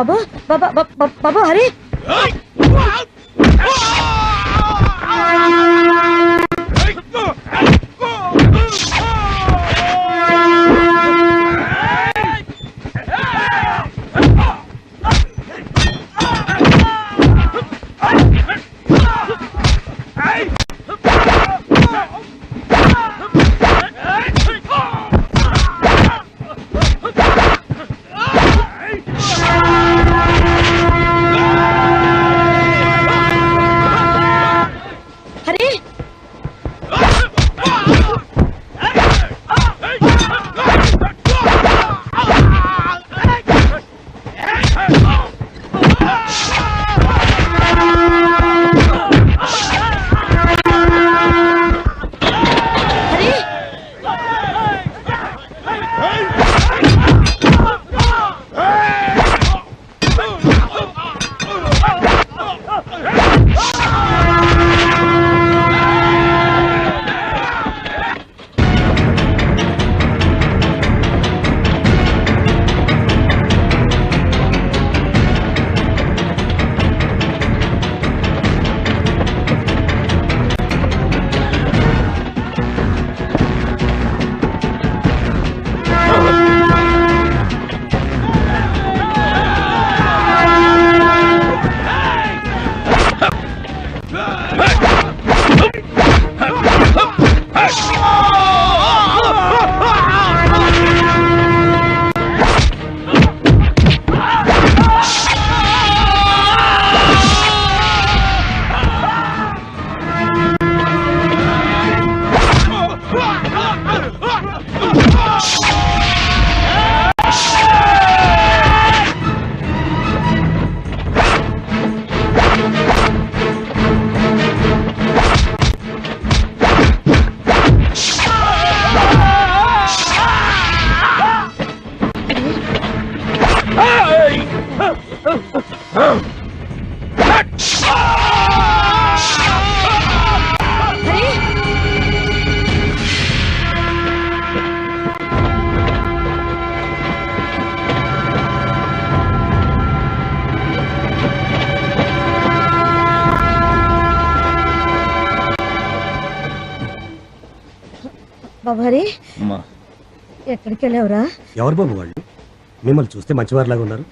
బాబు బాబు హరి బాబు హరి ఎక్కడికి వెళ్ళావురా? ఎవరు బాబు వాళ్ళు? మిమ్మల్ని చూస్తే మంచివారిలాగా ఉన్నారు.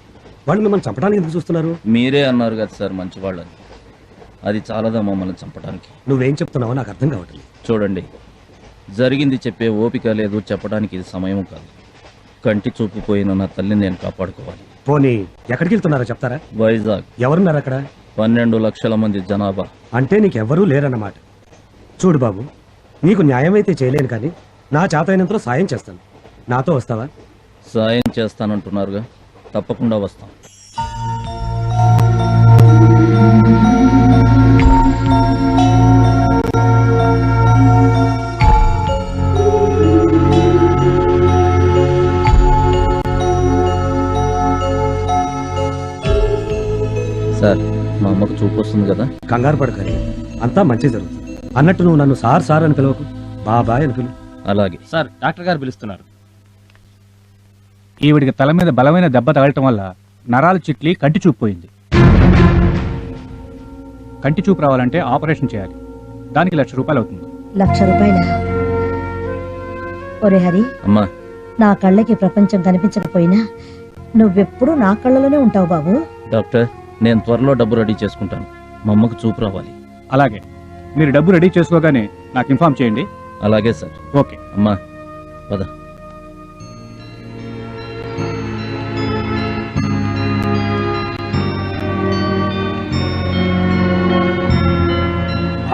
వాళ్ళు మిమ్మల్ని చంపడానికి ఎందుకు చూస్తున్నారు? మీరే అన్నారు కదా సార్ మంచివాళ్ళని. అది చాలదా మమ్మల్ని చంపడానికి? నువ్వేం చెప్తున్నావో నాకు అర్థం కావట్లేదు. చూడండి, జరిగింది చెప్పే ఓపిక లేదు, చెప్పడానికి ఇది సమయం కాదు. కంటి చూపు పోయిన నా తల్లిని నేను కాపాడుకోవాలి. పోనీ ఎక్కడికి వెళ్తున్నారో చెప్తారా? వైజాగ్. ఎవరున్నారు అక్కడ? 12 లక్షల మంది జనాభా. అంటే నీకెవ్వరూ లేరన్నమాట. చూడు బాబు, నీకు న్యాయం అయితే చేయలేను, కానీ నా చేతైనంతలో సాయం చేస్తాను. నాతో వస్తావా? సాయం చేస్తానంటున్నారుగా, తప్పకుండా వస్తాం. సార్, మా అమ్మకు చూపు వస్తుంది కదా. కంగారు పడకని, అంతా మంచి జరుగుతుంది. అన్నట్టు నువ్వు నన్ను సార్ సార్ అని పిలవకు, బాబాయ్ అని పిలువు. అలాగే సార్. డాక్టర్ గారు పిలుస్తున్నారు. ఈవిడికి తల మీద బలమైన దెబ్బ తగలటం వల్ల నరాలు చిట్లి కంటి చూపు పోయింది. కంటి చూపు రావాలంటే ఆపరేషన్ చేయాలి. దానికి ₹1,00,000 అవుతుంది. ₹1,00,000? ఒరే హరి, అమ్మా, నా కళ్ళకి ప్రపంచం కనిపించకపోయినా నువ్వెప్పుడు నా కళ్ళలోనే ఉంటావు బాబు. డాక్టర్, నేను త్వరలో డబ్బు రెడీ చేసుకుంటాను. మా అమ్మకు చూపు రావాలి. అలాగే, మీరు డబ్బు రెడీ చేసుకోగానే నాకు ఇన్ఫార్మ్ చేయండి. అలాగే సార్. ఓకే అమ్మా, పద.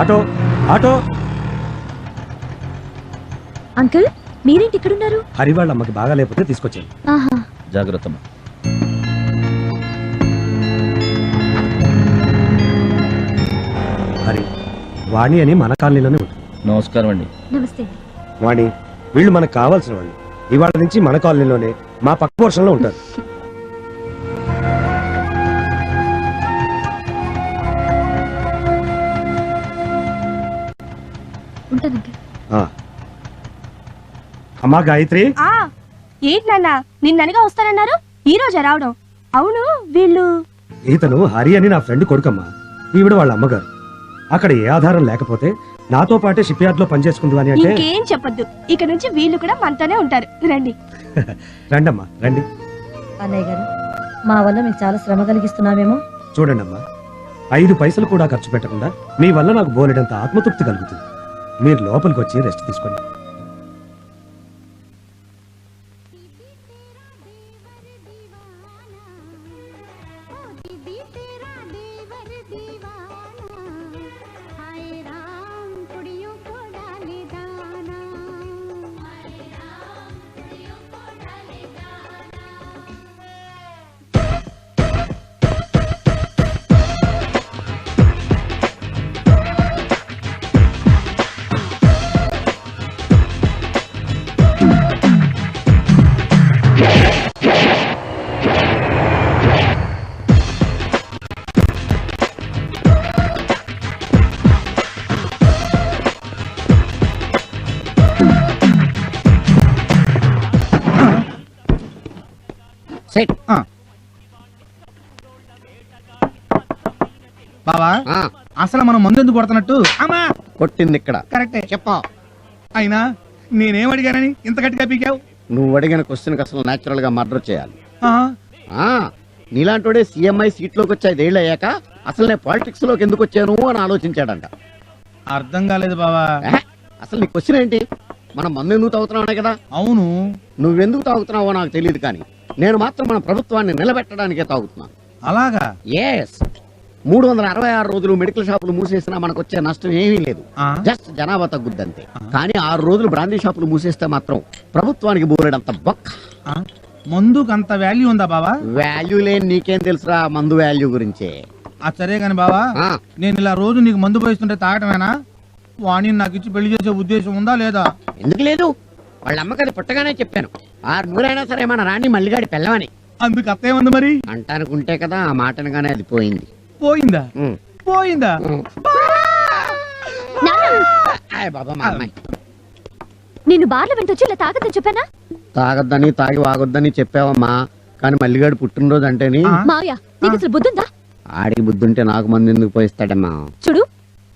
Auto auto. అంకుల్, మీరేంటి ఇక్కడున్నారు? హరి వాళ్ళ అమ్మకి బాగా లేకపోతే తీసుకొచ్చాను. జాగ్రత్త. హరి, వాణి అని మన కాలనీలోనే ఉంటుంది. నమస్కారం అండి. నమస్తే. వాణి, వీళ్ళు మనకు కావాల్సిన వాళ్ళు. ఇవాళ నుంచి మన కాలనీలోనే మా పక్క పోర్షన్లో ఉంటారు. అమ్మా గాయత్రి. ఏంటి నాన్న, నిన్ననగా వస్తానన్నారు, ఈ రోజు రావడం? అవును, వీళ్ళు ఇతను హరి అని నా ఫ్రెండ్ కొడుకమ్మా, ఈవిడ వాళ్ళ అమ్మగారు. అక్కడ ఏ ఆధారం లేకపోతే నాతో పాటే షిప్ యార్డ్ లో పనిచేసుకుందు అని అంటే ఇంకేం చెప్పొద్దు. ఇక నుంచి వీళ్ళు కూడా మనతోనే ఉంటారు. రండి. రండమ్మా రండి. అన్నయ్య గారు, మా వల్ల మీకు చాలా శ్రమ కలిగిస్తున్నామేమో. చూడండమ్మా, 5 పైసలు కూడా ఖర్చు పెట్టకుండా మీ వల్ల నాకు బోలెడంత ఆత్మతృప్తి కలుగుతుంది. మీరు లోపలికి వచ్చి రెస్ట్ తీసుకోండి. బావా అసలు మనం మందు ఎందుకు కొడుతున్నట్టు? అమ్మా కొట్టింది ఇక్కడ. కరెక్టే. చెప్పా. అయినా నేనేం అడిగానని ఇంత గట్టిగా పీకావు? నువ్వు అడిగిన క్వశ్చన్ అసలు నేచురల్ గా మర్డర్ చేయాలి. ఆ, నీలాంటోడే సీఎంఐ సీట్ లోకి వచ్చి 5 ఏళ్ళు అయ్యాక అసలు నేను పాలిటిక్స్ లోకి ఎందుకు వచ్చాను అని ఆలోచించాడంట. అర్థం కాలేదు బావా. అసలు నీ క్వశ్చన్ ఏంటి? మనం మందు ఎందుకు తాగుతున్నావు కదా. అవును, నువ్వెందుకు తాగుతున్నావో నాకు తెలియదు, కానీ నేను మాత్రం మన ప్రభుత్వాన్ని నిలబెట్టడానికే తాగుతున్నాను. అలాగా? ఎస్. 366 రోజులు మెడికల్ షాపులు మూసేసినా మనకు వచ్చే నష్టం ఏమీ లేదు. ఆ, జస్ట్ జనాభా తగ్గుద్దంతే. కానీ 6 రోజులు బ్రాందీ షాపులు మూసేస్తే మాత్రం ప్రభుత్వానికి బోలెడంత బొక్క. ఆ, మందుకు అంత వాల్యూ ఉందా బావా? వాల్యూ లేని నీకేం తెలుసురా మందు వాల్యూ గురించే. ఆ సరే కాని బావా, ఆ, నేను ఇలా రోజు నీకు మందు పోయిస్తుంటే తాగటమేనా? వాణి నాకు ఇచ్చి పెళ్లి చేసే ఉద్దేశం ఉందా లేదా? ఎందుకు లేదు? వాళ్ళ అమ్మకది పుట్టగానే చెప్పాను, 6 అయినా సరే మన రాణి మల్లిగాడి పెళ్ళమని. అందుకు అత్తేముంది మరి? అంటానుకుంటే కదా ఆ మాటనగానే అది పోయింది. పోయిందా? ఉమ్, పోయిందా? ఉమ్. ఆయ్ బాబా, మా అమ్మాయి నిన్ను బార్ల వెంటొచ్చి ఇలా తాగదని చెప్పానా? తాగొద్దని తాగి వాగొద్దని చెప్పావమ్మా, కానీ మల్లిగాడి పుట్టినరోజు అంటేని ఆ? మావయ్య, నీకు అసలు బుద్ధుందా? ఆడికి బుద్ధుంటే నాకు మంది ఎందుకు పోయిస్తాడమ్మా. చూడు,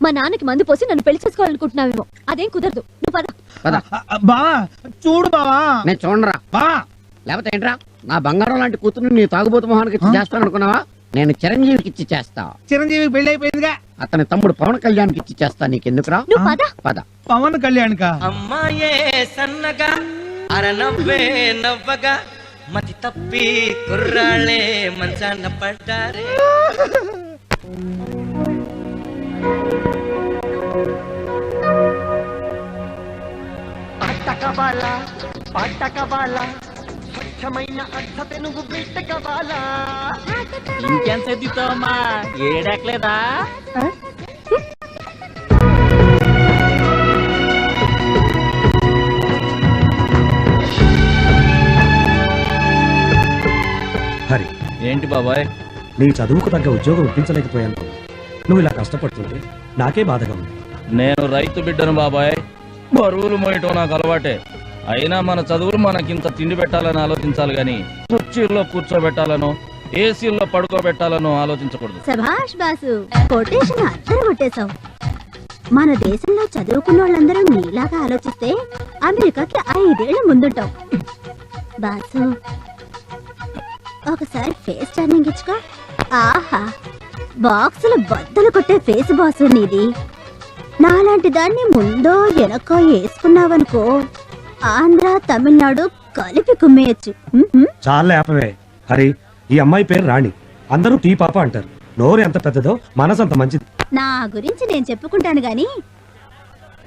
మా నాన్నకి మందు పోసి నన్ను పెళ్లి చేసుకోవాలనుకుంటున్నావేమో. అదేం కుదరదు. నువ్వు పద. పద. బావా చూడు బావా. నేను చూడరా, బా లేకపోతే ఏంట్రా? నా బంగారం లాంటి కూతురు నీ తాగుబోతు మొహానికి ఇచ్చి చేస్తాను అనుకున్నావా? నేను చిరంజీవికి ఇచ్చి చేస్తా. చిరంజీవి పెళ్లి అయిపోయిందిగా. అతని తమ్ముడు పవన్ కళ్యాణ్కి ఇచ్చి చేస్తా. నీకెందుకురా? నువ్వు పద. పద. పవన్ కళ్యాణ్ కా? అమ్మాయే సన్నగా అరనవ్వే నవ్వగా మతి తప్పి కుర్రాళ్ళే మంచాన పడ్డారే. పట్టకబాల పట్టకబాల స్వచ్ఛమైన అర్థ తెనుగు బిట్టకబాల. ఇంకేం సర్దితోమా, ఏడాకలేదా? హరి, ఏంటి బాబాయ్? నీ చదువుకు తగ్గ ఉద్యోగం ఇప్పించలేకపోయాను. నువ్వు ఇలా కష్టపడుతుంటే నాకే బాధగా ఉంది. నేను రైతు బిడ్డను బాబాయ్, బరువులు మోయటం నాకు అలవాటే. అయినా మన చదువులు మనకింత తిండి పెట్టాలని ఆలోచించాలి గాని కుర్చీల్లో కూర్చోబెట్టాలనో ఏసీల్లో పడుకోబెట్టాలనో ఆలోచించకూడదు. శభాష్ బాసు, కొటేషన్ అద్దరు కొట్టేశావు. మన దేశంలో చదువుకున్న వాళ్ళందరూ నీలాగా ఆలోచిస్తే అమెరికాకి 5 ఏళ్ల ముందుంటాం. బాసు, ఒకసారి ఫేస్ టర్నింగ్ ఇచ్చుకో. ఆహా, బాక్సులు బద్దలు కొట్టే ఫేస్ బాసు నీది. నాలాంటి దాన్ని ముందో వెనకో వేసుకున్నావనుకో, ఆంధ్ర తమిళనాడు కలిపి కుమ్మేయచ్చు. చాలా ఆపవే హరి. ఈ అమ్మాయి పేరు రాణి, అందరూ టీ పాప అంటారు. నోరు ఎంత పెద్దదో మనసు అంత మంచిది. నా గురించి నేను చెప్పుకుంటాను గాని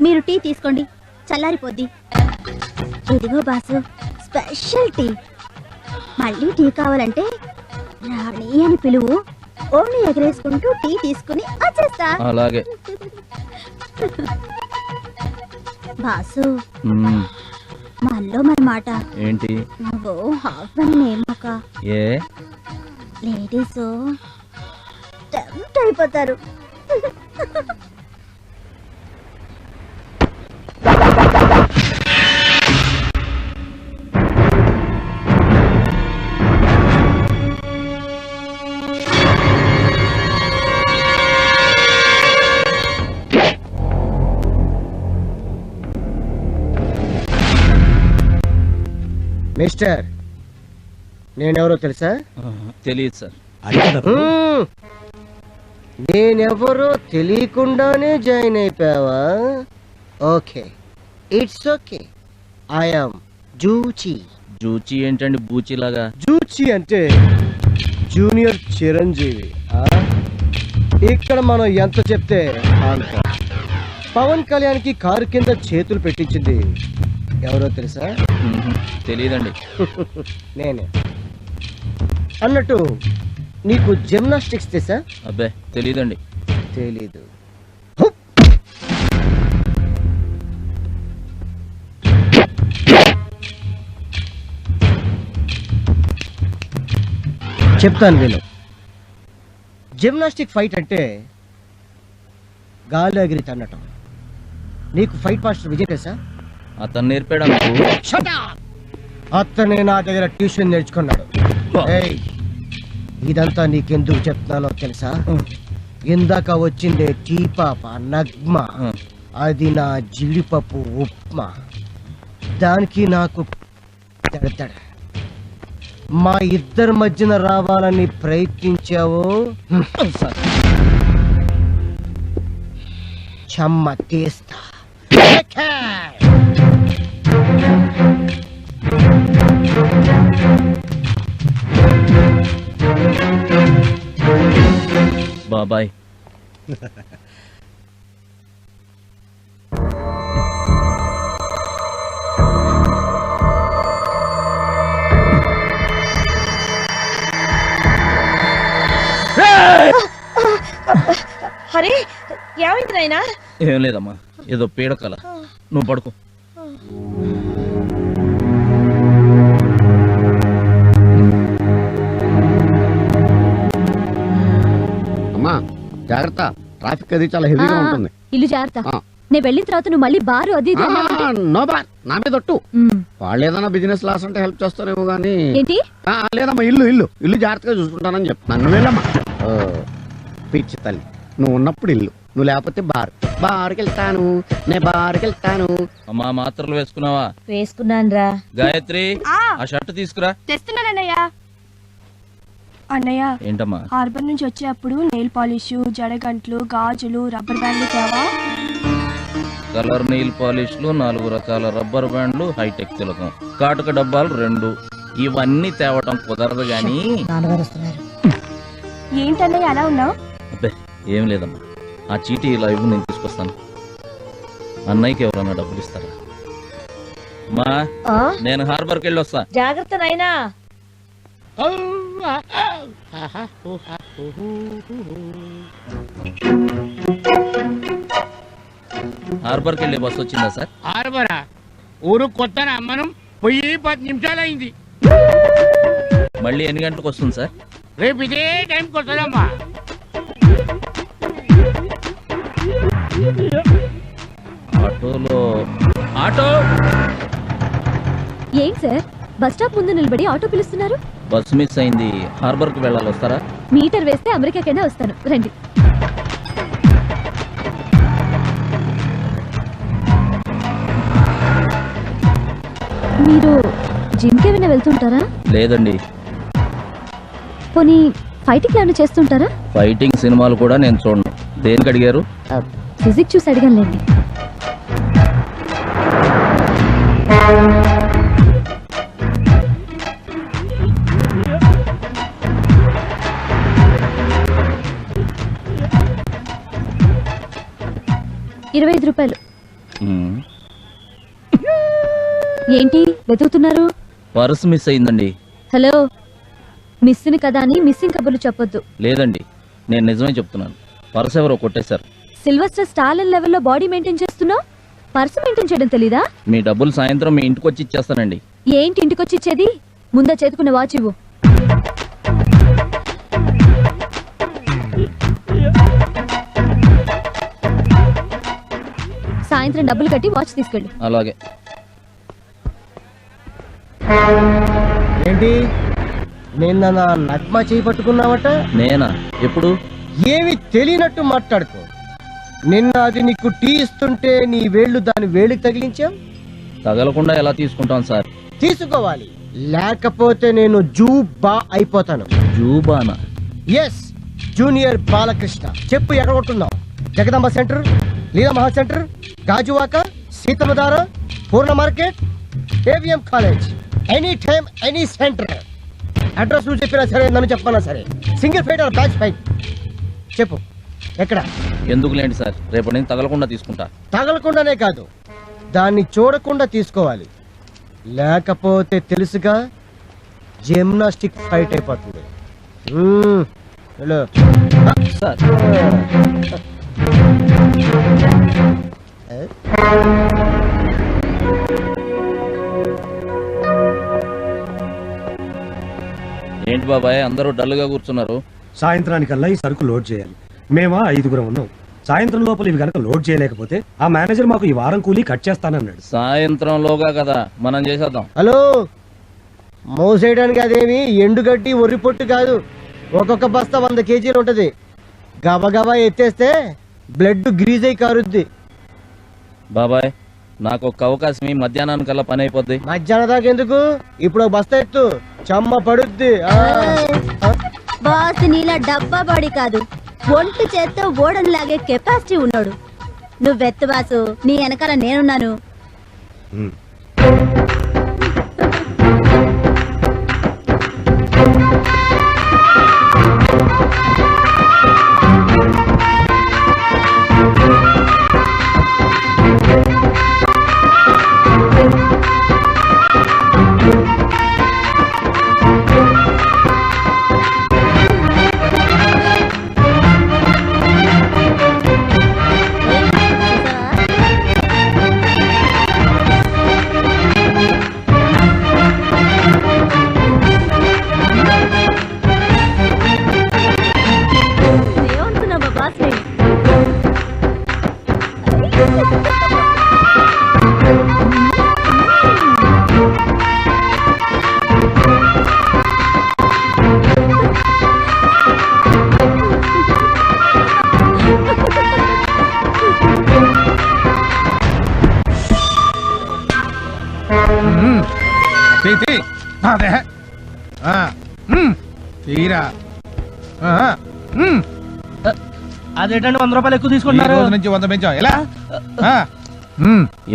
మీరు టీ తీసుకోండి, చల్లారిపోద్ది. ఇదిగో బాసు, స్పెషల్ టీ. మళ్ళీ టీ కావాలంటే రాణి అని పిలువు. ఓణి ఎగరేసుకుంటూ టీ తీసుకుని వచ్చేస్తా. అలాగే. బాసు, మ్మ్. మనలో మన మాట. ఏంటి? నువ్వు హాఫ్ అని నేమక. ఏ లేడీస్ టెంప్ట్ అయిపోతారు. మిస్టర్ నేనెవరో తెలుసా? తెలియదు సార్. అది కదా బాబు. నేనెవరో తెలియకుండానే జాయిన్ అయిపోయావా? Okay, it's okay. I'm Juchi. Juchi ఏంటండి బూచిలాగా? జూచి అంటే జూనియర్ చిరంజీవి. ఇక్కడ మనం ఎంత చెప్తే అంత. పవన్ కళ్యాణ్కి కారు కింద చేతులు పెట్టించింది ఎవరో తెలుసా? తెలియదండి. నేనే. అన్నట్టు నీకు జిమ్నాస్టిక్స్ తెలుసా? అబ్బే తెలియదండి. తెలీదు. చెప్తాను విను. జిమ్నాస్టిక్ ఫైట్ అంటే గాలి ఎగిరి తన్నటం. నీకు ఫైట్ మాస్టర్ విజయ్ తెలుసా? అతను నేర్పాడా మీకు? అతనే నా దగ్గర ట్యూషన్ నేర్చుకున్నాడు. ఏయ్, ఇదంతా నీకెందుకు చెప్తున్నానో తెలుసా? ఇందాక వచ్చిందే టీ పాప నగ్మ, అది నా జీడిపప్పు ఉప్మా. దానికి నాకు తడతడ. మా ఇద్దరి మధ్యన రావాలని ప్రయత్నించావు, చెమ్మ తీస్తా. బాబాయ్. హరే, ఏమైంది నాయనా? ఏం లేదమ్మా, ఏదో పీడకల. నువ్వు పడుకో. అమ్మా జాగ్రత్త, ట్రాఫిక్ అది చాలా హెవీగా ఉంటుంది. ఇల్లు జాగ్రత్త. నేను వెళ్ళిన తర్వాత నువ్వు మళ్ళీ బారు అది ఇది అన్నావంటే? నో బార్, నా మీద ఒట్టు. వాళ్ళు ఏదైనా బిజినెస్ లాస్ అంటే హెల్ప్ చేస్తారేమో గానీ. ఏంటి? లేదమ్మా, ఇల్లు ఇల్లు ఇల్లు జాగ్రత్తగా చూసుకుంటానని చెప్పు. నన్ను వెళ్ళమ్మా. పిచ్చి తల్లి, నువ్వు ఉన్నప్పుడు ఇల్లు, నువ్వు లేకపోతే బార్. బార్కి వెళ్తాను, నేను బార్కి వెళ్తాను. అమ్మా మాత్రలు వేసుకున్నావా? వేసుకున్నాను రా. గాయత్రి, ఆ షర్ట్ తీసుకురా. తెస్తున్నానన్నయ్య. అన్నయ్య, ఏంటమ్మా? హార్బర్ నుంచి వచ్చేటప్పుడు నెయిల్ పాలిష్, జడగంట్లు, గాజులు, రబ్బర్ బ్యాండ్లు తేవా? కలర్ నెయిల్ పాలిష్లు, 4 రకాల రబ్బర్ బ్యాండ్లు, హైటెక్ తిలకం, కాటుక డబ్బాలు 2. ఇవన్నీ తేవటం కుదరదు గాని. నాన్నగారు వస్తున్నారు. ఏంటన్నయ్య అలా ఉన్నావు? అబ్బే ఏం లేదమ్మా, ఆ చీటీ ఇలా ఇవ్వు, నేను తీసుకొస్తాను. అన్నయ్యకి ఎవరన్నా డబ్బులు ఇస్తారా? అమ్మా, నేను హార్బర్కి వెళ్ళి వస్తా. జాగ్రత్త నాయనా. హార్బర్కి వెళ్ళే బస్సు వచ్చిందా సార్? హార్బరా? ఊరు కొత్తనా? మనం పోయి 10 నిమిషాలైంది. మళ్ళీ ఎన్ని గంటలకు వస్తుంది సార్? రేపు ఇదే టైంకి వస్తుందమ్మా. ఆటోలో. ఆటో! ఏంటి సార్, బస్ స్టాప్ ముందు నిలబడి ఆటో పిలుస్తున్నారు? బస్సు మిస్ అయింది, హార్బర్కి వెళ్ళాలి, వస్తారా? మీటర్ వేస్తే అమెరికాకైనా వస్తాను, రండి. మీరు జిమ్కి ఏమైనా వెళ్తుంటారా? లేదండి. పోనీ ఫైటింగ్ ఏమైనా చేస్తుంటారా? ఫైటింగ్ సినిమాలు కూడా నేను చూడను. దేనికి అడిగారు? ఫిజిక్ చూసి అడిగానులేండి. ₹25. ఏంటి వెతుకుతున్నారు? పర్సు మిస్ అయిందండి. హలో, మిస్సింగ్ కదా అని మిస్సింగ్ కబుర్లు చెప్పొద్దు. లేదండి, నేను నిజమే చెప్తున్నాను. పర్సు ఎవరో కొట్టేశారు. సిల్వస్టర్ స్టాలిన్ లెవెల్లో బాడీ మెయింటైన్ చేస్తున్నావు, పర్సు మెయింటైన్ చేయడం తెలీదా? మీ డబ్బులు సాయంత్రం మీ ఇంటికి వచ్చి ఇచ్చేస్తానండి. ఏంటి ఇంటికి వచ్చి ఇచ్చేది? ముందా చేతుకున్న వాచ్ ఇవ్వు. సాయంత్రం డబ్బులు కట్టి వాచ్ తీసుకెళ్ళు. అలాగే. ఏంటి నిన్న నా నగ్మ చేయి పట్టుకున్నావట? నేనా? ఎప్పుడు? ఏమి తెలియనట్టు మాట్లాడుకో. నిన్న అది నీకు టీ ఇస్తుంటే నీ వేళ్ళు దాని వేలికి తగిలించావు. తగలకుండా ఎలా తీసుకుంటాం సార్? తీసుకోవాలి. లేకపోతే నేను జూబా అయిపోతాను. జూబానా? Yes, junior Balakrishna. చెప్పు ఎక్కడ కొట్టున్నావు? Jagadamba centre, Leela Maha centre, Gajuwaka, Seethammadhara, Poorna market, AVM college, any time any centre. Address నువ్వు చెప్పినా సరే, నన్ను చెప్పనా సరే. Single fight or batch fight? చెప్పు ఎక్కడ? ఎందుకు లేండి సార్, రేపటి నుంచి తగలకుండా తీసుకుంటా. తగలకుండానే కాదు, దాన్ని చూడకుండా తీసుకోవాలి. లేకపోతే తెలుసుగా, జిమ్నాస్టిక్ ఫైట్ అయిపోతుంది. హలో సార్, ఏంటి బాబాయ్ అందరూ డల్గా కూర్చున్నారు? సాయంత్రానికల్లా ఈ సరుకు లోడ్ చేయాలి. మేమా 5గురం ఉన్నాం. సాయంత్రం లోపల ఇవి కనుక లోడ్ చేయలేకపోతే ఆ మేనేజర్ మాకు ఈ వారం కూలీ కట్ చేస్తానన్నాడు. సాయంత్రంలోగా కదా, మనం చేసేద్దాం. హలో, మోసేయడానికి అదేమి ఎండుగడ్డి ఒర్రి పొట్టు కాదు. ఒక్కొక్క బస్తా 100 కేజీలు ఉంటది. గబగబా ఎత్తేస్తే బ్లడ్ గ్రీజ్ అయి కారుద్ది. బాబాయ్ నాకు ఒక అవకాశం, ఈ మధ్యాహ్నానికల్లా పని అయిపోద్ది. మధ్యాహ్నం దాకా ఎందుకు? ఇప్పుడు ఒక బస్తా ఎత్తు, చెమ్మ పడుద్ది. బాస్ నీలా డబ్బా బాడీ కాదు, ఒంటి చేత్తో ఓడను లాగే కెపాసిటీ ఉన్నాడు. నువ్వెత్తు బాసు, నీ వెనకాల నేనున్నాను. ఏమనుకున్నావా బాస్? అదే తీరా. అదేంటంటే 100 రూపాయలు ఎక్కువ ఈ తీసుకుంటున్నారు. రోజు నుంచి 100 పెంచాం. ఎలా?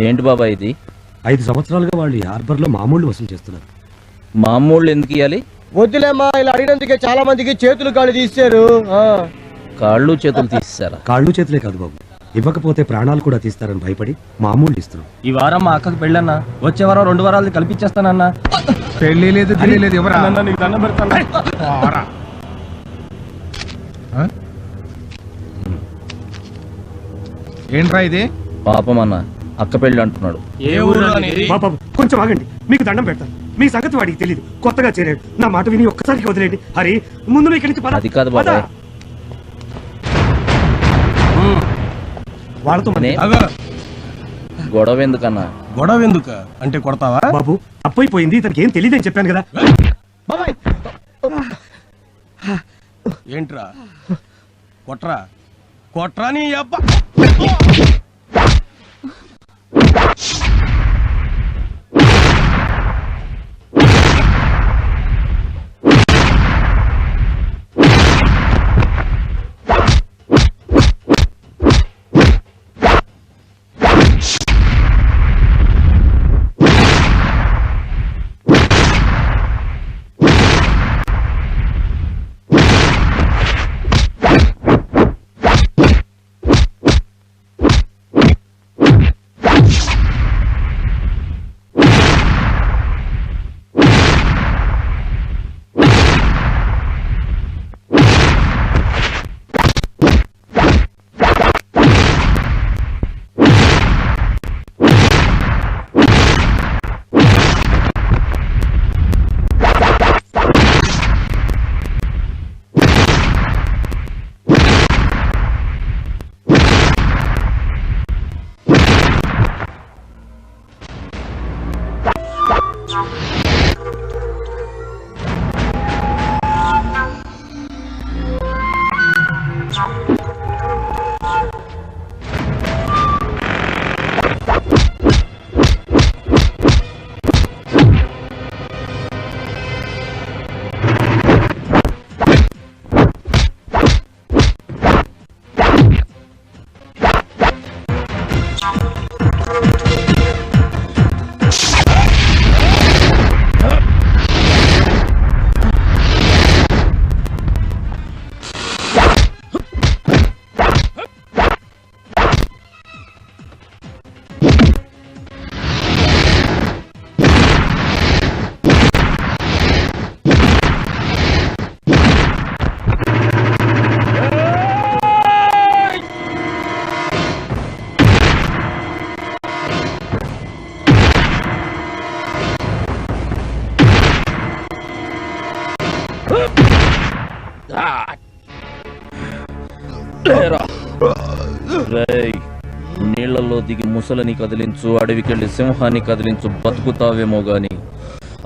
ఏంటి బాబాయ్ ఇది? 5 సంవత్సరాలుగా వాళ్ళు ఈ హార్బర్ లో మామూలు వసూలు చేస్తున్నారు. మామూళ్ళు ఎందుకు ఇవ్వాలి? వద్దులేమ్మా, ఇలా అడిగినందుకే చాలా మందికి చేతులు కాళ్ళు తీశారు. కాళ్ళు చేతులు తీసేశారా? కాళ్ళు చేతులే కాదు బాబు, ఇవ్వకపోతే ప్రాణాలు కూడా తీస్తారని భయపడి మామూలు ఇస్తున్నాం. ఈ వారం మా అక్కకి పెళ్ళన్నా, వచ్చే వారం 2 వారాలు కల్పించేస్తానన్నా. పెళ్లి లేదు గిల్లి లేదు, ఎవరా? నీకు దండం పెడతాను. పోరా. ఏంట్రా ఇది? పాపం అన్న, అక్క పెళ్ళి అంటున్నాడు. ఏ ఊరు అనేది? బాబు కొంచెం ఆగండి, మీకు దండం పెడతాను. మీ సంగతి వాడికి తెలియదు, కొత్తగా చేరాడు. నా మాట విని ఒక్కసారికి వదిలేండి. హరి, ముందు నువ్వు ఇక్కడి నుంచి పద. అది కాదు బాబాయ్. వాళ్ళతో నే- గొడవ ఎందుకన్నా? గొడవ ఎందుకు అంటే కొడతావా? బాబు అప్పైపోయింది, ఇతనికి ఏం తెలియదని చెప్పాను కదా. బాబాయ్ ఏంట్రా కొట్రా కొట్రా నీ అబ్బా లేరా. రేయ్, నీళ్లలో దిగి ముసలని కదిలించు, అడవికెళ్ళి సింహాన్ని కదిలించు, బతుకుతావేమో గాని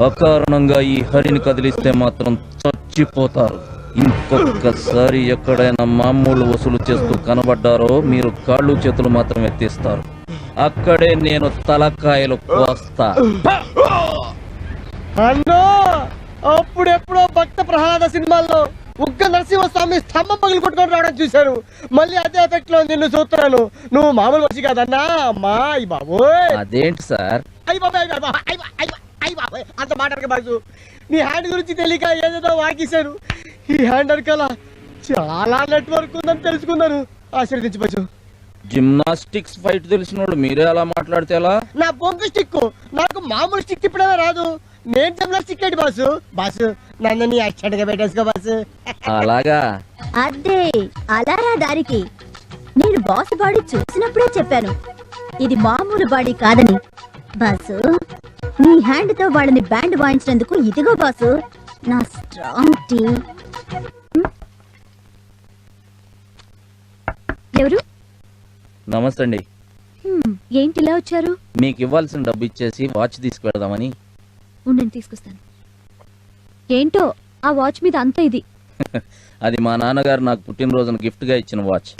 అకారణంగా ఈ హరిని కదిలిస్తే మాత్రం చచ్చిపోతారు. ఇంకొకసారి ఎక్కడైనా మామూలు వసూలు చేస్తూ కనబడ్డారో మీరు కాళ్ళు చేతులు మాత్రం ఎత్తిస్తారు. అక్కడే నేను తలకాయలు కోస్తా. అన్నో అప్పుడెప్పుడో భక్త ప్రహ్లాద సినిమాల్లో ఉగ్గ నరసింహస్వామి స్తంభం పగిలి కొట్టుకొని రావడం చూశాను. మళ్ళీ అదే ఎఫెక్ట్ లో నిన్ను చూస్తున్నాను. నువ్వు మామూలు వచ్చి కాదన్నా. అమ్మా అయ్యి బాబోయ్. అదేంటి సార్? అయ్యి బాబాయ్ బాబాయ్ అంత మాట్లాడక బాజు. నీ హ్యాండ్ గురించి తెలియక ఏదేదో వాకిశాను. ఈ హ్యాండ్ వెనకాల చాలా నెట్వర్క్ ఉందని తెలుసుకున్నాను. ఆశీర్వదించు బాజు. జిమ్నాస్టిక్స్ ఫైట్ తెలిసిన వాళ్ళు మీరే అలా మాట్లాడితే ఎలా? నా బొంగు స్టిక్, నాకు మామూలు స్టిక్ ఇప్పుడేనా రాదు. నేను జిమ్నాస్టిక్ ఏంటి బాసు? బాసు నన్ను నీ అచ్చడిగా పెట్టేసుకో బాసు. అలాగా? అదే అలారా దారికి. నేను బాస్ బాడీ చూసినప్పుడే చెప్పాను ఇది మామూలు బాడీ కాదని. బాసు నీ హ్యాండ్ తో వాళ్ళని బ్యాండ్ వాయించినందుకు ఇదిగో బాసు నా స్ట్రాంగ్ టీ. ఎవరు? నమస్తే అండి. ఏంటి ఇలా వచ్చారు? మీకు ఇవ్వాల్సిన డబ్బు ఇచ్చేసి వాచ్ తీసుకువెడదామని. ఉండండి తీసుకొస్తాను. ఏంటో ఆ వాచ్ మీద అంత ఇది. అది మా నాన్నగారు నాకు పుట్టినరోజున గిఫ్ట్ గా ఇచ్చిన వాచ్.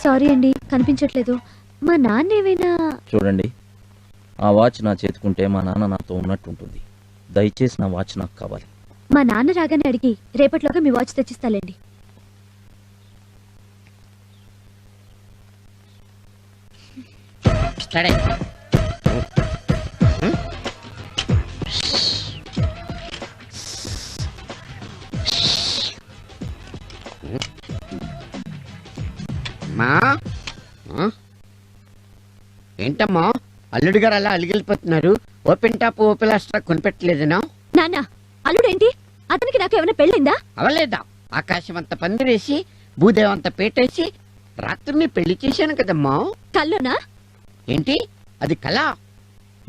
సారీ అండి కనిపించట్లేదు. మా నాన్న ఏమైనా? చూడండి, ఆ వాచ్ నా చేతుకుంటే మా నాన్న నాతో ఉన్నట్టు ఉంటుంది. దయచేసి నా వాచ్ నాకు కావాలి. మా నాన్న రాగానే అడిగి రేపట్లోగా మీ వాచ్ తెచ్చిస్తాలేండి. ఏంటమ్మా అల్లుడు గారు అలా అలిగిలిపోతున్నారు? ఓపెన్ టాప్ ఓపెన్ లాస్ట్రా కొనిపెట్టలేదనా? నాన్న అల్లుడేంటి? అతనికి నాకు ఏమైనా పెళ్ళైందా? అవలేదా? ఆకాశం అంత పందిరేసి భూదేవంత పేటేసి రాత్రిని పెళ్లి చేశాను కదమ్మా. కల్లోనా? ఏంటి అది కళ?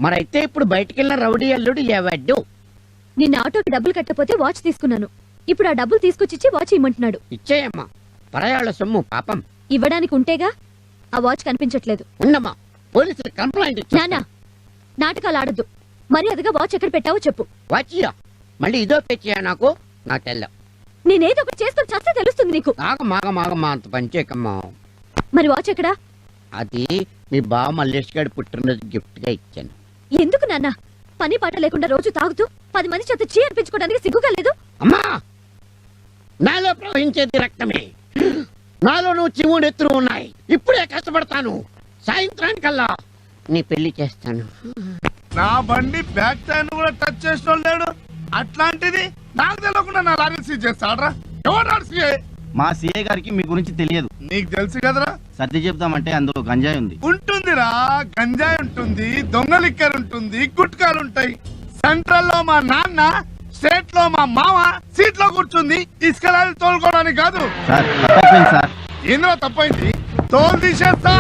మరైతే ఇప్పుడు బయటికెళ్ళిన రౌడీ అల్లుడు ఏవాడు? నిన్న ఆటోకి డబ్బులు కట్టపోతే వాచ్ తీసుకున్నాను. ఇప్పుడు ఆ డబ్బులు తీసుకొచ్చిచ్చి వాచ్ ఇమ్మంటున్నాడు. ఇచ్చేయమ్మా, పరాయాళ్ళ సొమ్ము పాపం. ఇవ్వడానికి ఉంటేగా. ఆ వాచ్ కనిపించట్లేదు. ఉండమ్మా, పోలీసులు కంప్లైంట్ ఇచ్చా. నాన్న నాటకాలు ఆడద్దు. మర్యాదగా వాచ్ ఎక్కడ పెట్టావో చెప్పు. వాచియా మళ్ళీ ఇదో పెచ్చియా? నాకు తెల్ల. నేనేదో ఒకటి చేసుకొని చస్తే తెలుస్తుంది నీకు. మాగమాగమాగమ్మా, అంత పనిచేయకమ్మా. మరి వాచ్ ఎక్కడా? అది మీ బావ మల్లేష్ గారి పుట్టినరోజు గిఫ్ట్ గా ఇచ్చాను. ఎందుకు నాన్న? పని పాట లేకుండా రోజు తాగుతూ 10 మంది చేత చీ అనిపించుకోవడానికి సిగ్గుగా లేదు? అమ్మా, నాలో ప్రవహించేది రక్తమే. నాలో నువ్వు చివుడు ఎత్తులు ఉన్నాయి. ఇప్పుడే కష్టపడతాను. సాయంత్రానికల్లా నీ పెళ్లి చేస్తాను. నా బండి బ్యాక్ టైర్ కూడా టచ్ చేసిన లేడు. అట్లాంటిది నాకు తెలియకుండా నా లారీ సీజ్ చేస్తాడ్రా. ఎవరు సీఏ? మా సీఏ గారికి మీ గురించి తెలియదు. నీకు తెలుసు కదరా. సర్ది చెప్దామంటే అందులో గంజాయి ఉంది. ఉంటుందిరా, గంజాయి ఉంటుంది, దొంగ లిక్కర్ ఉంటుంది, గుట్కాలు ఉంటాయి. సెంట్రల్ లో మా నాన్న, స్టేట్ లో మా మామ సీట్ లో కూర్చుంది ఇసుకలాలి తోలుకోవడానికి కాదు. సార్ తప్పైపోయింది సార్. ఏంద్రా తప్పైంది? తోలు తీసేస్తా.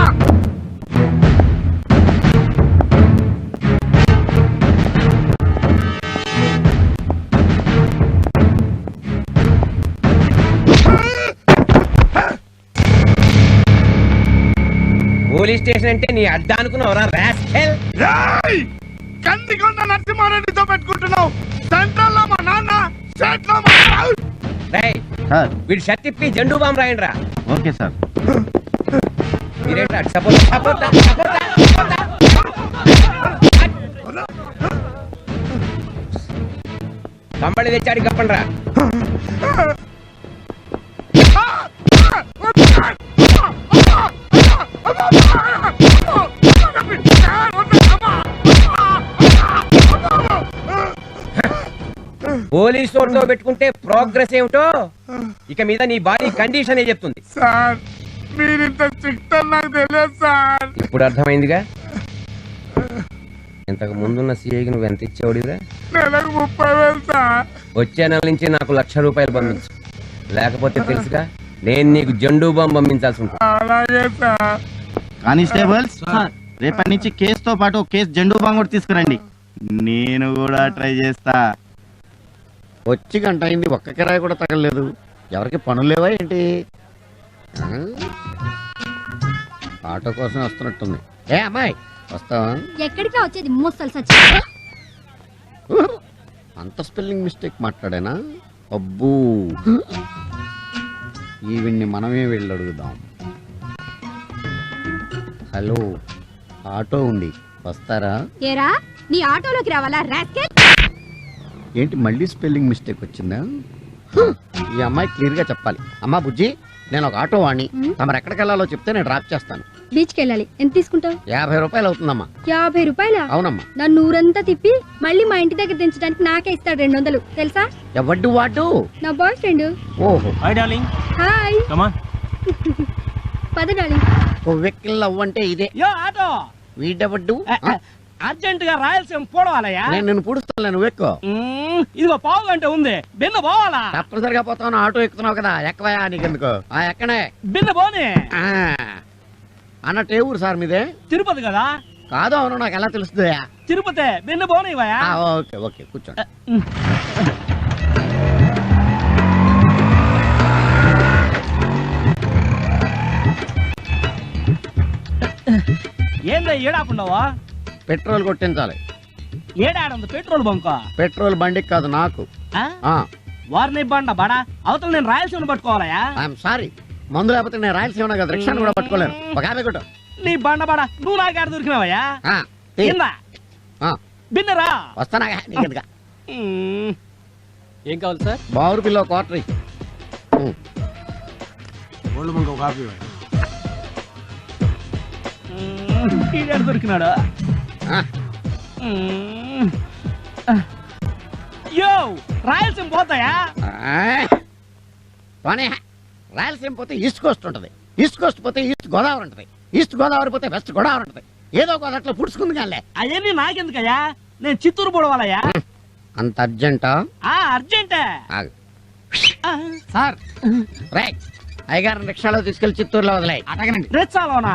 పోలీస్ స్టేషన్ అంటే నీ అడ్డా అనుకున్నావురా రాస్కెల్. కందికొండ నరసింహారెడ్డితో పెట్టుకుంటున్నావు. సెంట్రల్ లో మా నాన్న, స్టేట్ లో మా సార్ వీడు షర్ట్ ఇప్పి జెండూ బాంబు రాయండి రా. Okay sir. మీరేంటా సపోర్ట్ సపోర్ట్ కంబళి తెచ్చాడు కప్పండి రా. పోలీసు వాడితో పెట్టుకుంటే ప్రోగ్రెస్ ఏమిటో ఇక మీద నీ బాడీ కండిషన్ చెప్తుంది. సార్ మీరింత స్ట్రిక్ట్ అని నాకు తెలియదు సార్. ఇప్పుడు అర్థమైందిగా. ఇంతకు ముందున్న సీఐకి నువ్వు ఎంత ఇచ్చేవాడిరా? నెలకు 30,000 సార్. వచ్చే నెల నుంచి నాకు ₹1,00,000 పంపించు. లేకపోతే తెలుసుగా నేను నీకు జెండూ బాంబు పంపించాల్సి ఉంటుంది. అలాగే సార్. కానిస్టేబుల్స్, రేపటి నుంచి కేసుతో పాటు కేసు జెండూ బాంబు కూడా తీసుకురండి. నేను కూడా ట్రై చేస్తా. వచ్చి గంట అయింది, ఒక్క కిరాయి కూడా తగలలేదు. ఎవరికి పనులు లేవా ఏంటి? ఆ? ఆటో కోసం వస్తున్నట్టుంది. ఏ అమ్మాయి వస్తావా? ఎక్కడికి వచ్చేది మోస్తలు సచ్చి. అంత స్పెల్లింగ్ మిస్టేక్ మాట్లాడానా? అబ్బూ, ఈవిడ్ని మనమే వెళ్ళి అడుగుదాం. హలో, ఆటో ఉంది, వస్తారా? ఏరా నీ ఆటోలోకి రావాలా రాస్కెల్? ఏంటి మళ్ళీ స్పెల్లింగ్ మిస్టేక్ వచ్చిందా? ఈ అమ్మాయి క్లియర్ గా చెప్పాలి. అమ్మా బుజ్జి, నేను ఒక ఆటో వాణ్ణి, తమరు ఎక్కడికి వెళ్ళాలో చెప్తే నేను డ్రాప్ చేస్తాను. బీచ్కి వెళ్ళాలి. ఎంత తీసుకుంటావు? 50 రూపాయలు అవుతుందమ్మా. 50 రూపాయల? అవునమ్మా. నన్ను ఊరంతా తిప్పి మళ్ళీ మా ఇంటి దగ్గర దించడానికి నాకే ఇస్తాడు 200 తెలుసా? ఎవడ్డు వాడు? నా బాయ్ ఫ్రెండ్. ఓహో, హాయ్. పద డార్లింగ్. వెక్కిల్ అవ్వంటే ఇదే. ఆటో వీడెవడ్డు? అర్జెంట్ గా రాయలసీమ పోవాలయ్యా. నేను నిన్ను పూడుస్తాను, నువ్వు ఎక్కువ. ఇదిగో పావు గంట ఉంది, బిన్న పోవాలా? తప్పనిసరిగా పోతాను, ఆటో ఎక్కుతున్నావు కదా, ఎక్కవయా నీకెందుకు? ఎక్కడే బిన్న పోనీ. అన్నట్టు ఏ ఊరు సార్ మీదే? తిరుపతి కదా. కాదు, అవును, నాకు ఎలా తెలుస్తుంది? తిరుపతి, బిన్న పోనీవయ్యా. ఓకే ఓకే, కూర్చోండి. ఏందా ఏడాకుండావా? పెట్రోల్ కొట్టించాలి. ఏడాడుంది పెట్రోల్ బంక్? పెట్రోల్ బండికి కాదు, నాకు. వారిని బండ బడా అవతల నేను రాయలసీమ పట్టుకోవాలయా? ఐఎమ్ సారీ, మందు లేకపోతే నేను రాయలసీమ కదా, రిక్షాను కూడా పట్టుకోలేను. ఒక 50 కొట్టు. నీ బండ బడా నువ్వు నాకు ఆడ దొరికినావయ్యా? బిన్నరా వస్తానా? నీకెందుక? ఏం కావాలి సార్? బావురు పిల్ల క్వార్టర్. దొరికినాడు. యో రాయలసీమ పోతాయా? రాయలసీమ పోతే ఈస్ట్ కోస్ట్ ఉంటది, ఈస్ట్ కోస్ట్ పోతే ఈస్ట్ గోదావరి ఉంటది, ఈస్ట్ గోదావరి పోతే వెస్ట్ గోదావరి ఉంటది. ఏదో గోదావరిలో పుడుచుకుంది కానీ అవన్నీ నాకెందుకయ్యా? నేను చిత్తూరు పోవాలయ్యా. అంత అర్జెంటా? అర్జెంటే సార్. రైట్, అయ్యగారిని రిక్షాలో తీసుకెళ్లి చిత్తూరులో వదిలే. రిక్షాలోనా?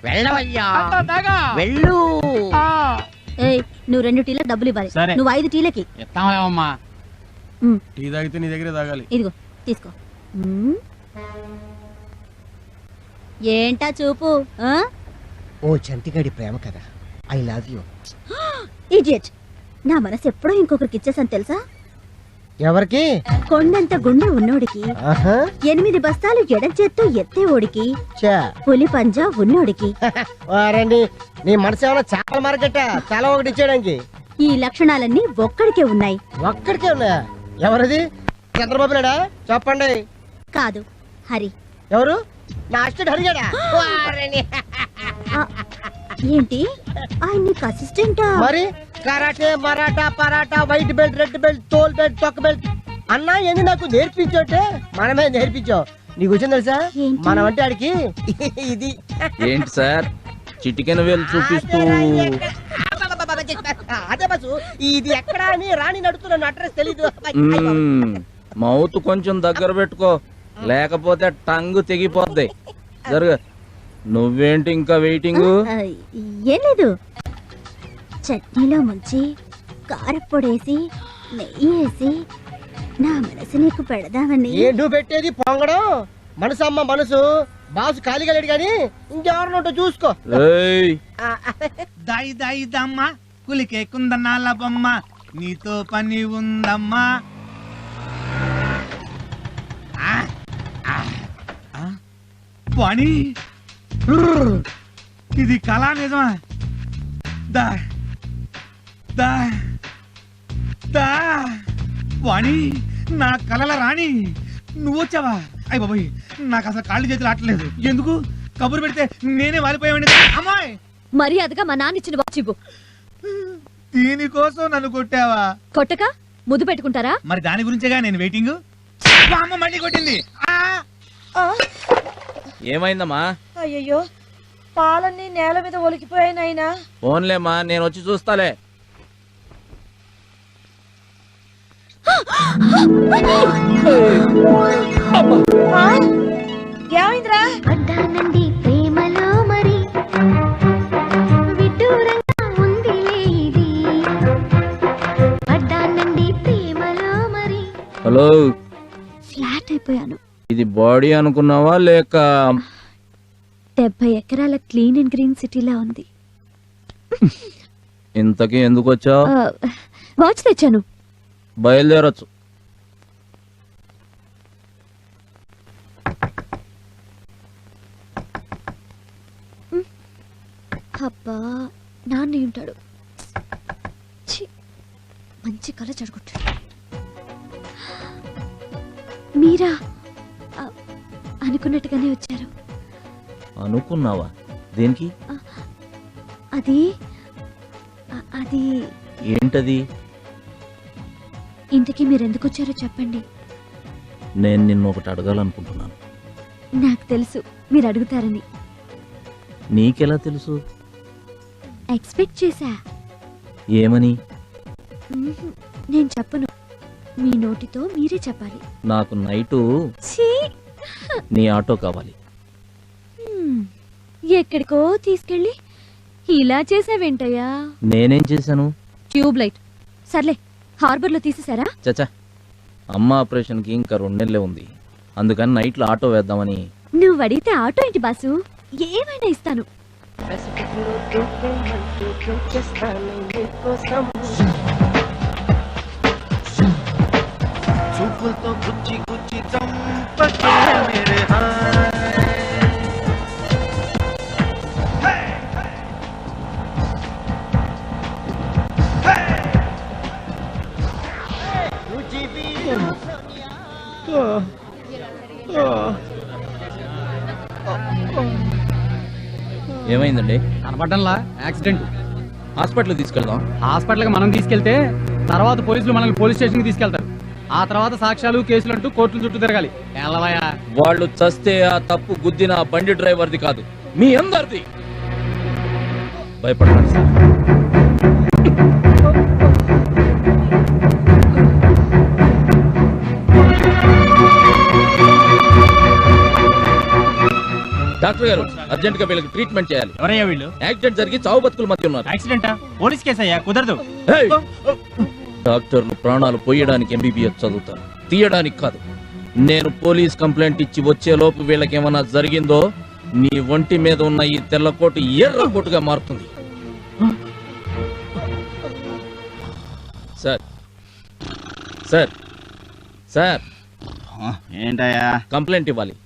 వెళ్ళవయ్యా, వెళ్ళు. ఏయ్, నువ్వు 2 టీలకు డబ్బులు ఇవ్వాలి. నువ్వు 5 టీలకి ఇస్తామలేమమ్మా. టీ తాగితే నీ దగ్గరే తాగాలి. ఇదిగో తీసుకో. ఏంటా చూపు? ఓ చంటిగాడి ప్రేమ కదా, ఐ లవ్ యూ. ఇడియట్, నా మనసు ఎప్పుడో ఇంకొకరికి ఇచ్చేసాను తెలుసా? ఎవరికి? కొండంత గుండె ఉన్నోడికి, 8 బస్తాలు ఎడం చేత్తో ఎత్తే ఓడికి, పులి పంజా ఉన్నోడికి. వారండి, నీ మనసు ఏమైనా చేపల మార్కెట్? చాలా ఒకటి ఇచ్చేయడానికి. ఈ లక్షణాలన్నీ ఒక్కడికే ఉన్నాయి. ఒక్కడికే ఉన్నాయా? ఎవరిది? చంద్రబాబు నాయుడా? చెప్పండి. కాదు, హరి. ఎవరు? నా అసిస్టెంట్ హరిగాడా? ఏంటి, ఆయన నీకు అసిస్టెంటా? మరి karate, Maratha, paratha, white belt, red belt, తోల్ బెల్ట్, తొక్క బెల్ట్ అన్నా ఏంది నాకు నేర్పించోటే? మనమే నేర్పించావు. నీకు వచ్చింది తెలుసా? మనం అంటే ఆడికి ఇది. ఏంటి సార్ చిటికెన వేలు చూపిస్తూ? అదే బస్సు, ఇది ఎక్కడ అని రాణి నడుతున్న అడ్రస్ తెలీదు. మౌత్ కొంచెం దగ్గర పెట్టుకో, లేకపోతే టంగు తెగిపోద్ది. జరుగు. నువ్వేంటి ఇంకా వెయిటింగ్? ఏం లేదు, చట్నీలో ముంచి కారప్పొడేసి నెయ్యి వేసి నా మనసు నీకు పెడదామని. ఏంటూ పెట్టేది పొంగడం? మనసు అమ్మ మనసు. బాసు ఖాళీగా లేడు కానీ ఇంకెవరిని ఉంటో చూసుకో. దాయి దాయి దమ్మ కులికే కుందనాల బొమ్మ, నీతో పని ఉందమ్మా. పని ఇది కళా నిజమా? దా దా దా వాణి, నా కళల రాణి నువ్వు వచ్చావా? అయ్య బాబోయ్, నాకు అసలు కాళ్ళు చేతులు ఆటలేదు. ఎందుకు కబురు పెడితే నేనే వాలిపోయావండి. అమ్మాయి, మర్యాదగా మా నాన్న ఇచ్చిన వాచ్ ఇవ్వు. దీనికోసం నన్ను కొట్టావా? కొట్టక ముద్దు పెట్టుకుంటారా? మరి దాని గురించేగా నేను వెయిటింగ్. అమ్మ మళ్ళీ కొట్టింది. ఏమైందమ్మా? అయ్యయ్యో, పాలన్నీ నేల మీద ఒలికిపోయాయి నాయనా. ఫోన్లేమ్మా, నేను వచ్చి చూస్తాలే. ఏమైందిరా? అడ్డానండి ప్రేమలో మరి విడ్డూరంగా ఉందిలే ఇది. హలో, ఫ్లాట్ అయిపోయాను. ఇది బాడీ అనుకున్నావా లేక 70 ఎకరాల క్లీన్ అండ్ గ్రీన్ సిటీలా ఉంది. ఇంతకీ ఎందుకు వచ్చావు? వాచ్ తెచ్చాను. బయలుదేరొచ్చు. అబ్బా, నాన్న ఉంటాడు. ఛీ, మంచి కళ చెడగొట్టాడు. మీరా అనుకున్నట్టుగానే వచ్చారు. అనుకున్నావా? దేనికి? అది అది ఏంటది? ఇంతకీ మీరు ఎందుకు వచ్చారో చెప్పండి. నేను నిన్ను ఒకటి అడగాలనుకుంటున్నాను. నాకు తెలుసు మీరు అడుగుతారని. నీకెలా తెలుసు? ఎక్స్పెక్ట్ చేశా. ఏమని? నేను చెప్పను, మీ నోటితో మీరే చెప్పాలి. నాకు నైటు ఛీ! నీ ఆటో కావాలి. ఎక్కడికో తీసుకెళ్ళి ఇలా చేసావేంటయ్యా? నేనేం చేశాను? Tube light. సర్లే, హార్బర్ లో తీసేసారా? చచ్చా, అమ్మ ఆపరేషన్ కి ఇంకా 2 నెలలే ఉంది. అందుకని నైట్ లో ఆటో వేద్దామని. నువ్వు అడిగితే ఆటో ఏంటి బాసు, ఏమైనా ఇస్తాను. చూపులతో గుచ్చి గుచ్చి చంపకే మేరే హాయ్. ఏమైందండి? కనపడ్డంలా యాక్సిడెంట్. హాస్పిటల్ తీసుకెళ్దాం. హాస్పిటల్కి మనం తీసుకెళ్తే తర్వాత పోలీసులు మనల్ని పోలీస్ స్టేషన్కి తీసుకెళ్తారు. ఆ తర్వాత సాక్ష్యాలు కేసులు అంటూ కోర్టుల చుట్టూ తిరగాలి. ఎల్లవయ్యా, వాళ్ళు చస్తే ఆ తప్పు గుద్దిన ఆ బండి డ్రైవర్ది కాదు, మీ అందరిది. భయపడకండి సార్. డాక్టర్ గారు, అర్జెంట్ గా వీళ్ళకి ట్రీట్మెంట్ చేయాలి. ఎవరయ్యా వీళ్ళు? యాక్సిడెంట్ జరిగి చావు బతుకుల మధ్య ఉన్నారు. యాక్సిడెంటా? పోలీస్ కేసు అయ్యా, కుదరదు. ఏయ్! డాక్టర్లు ప్రాణాలు పోయడానికి ఎంబీబీఎస్ చదువుతారు, తీయడానికి కాదు. నేను పోలీస్ కంప్లైంట్ ఇచ్చి వచ్చేలోపు వీళ్ళకేమన్నా జరిగిందో నీ ఒంటి మీద ఉన్న ఈ తెల్ల కోటు ఎర్ర కోటుగా మారుతుంది. సార్ సార్ సార్, ఏంటయ్యా? కంప్లైంట్ ఇవ్వాలి.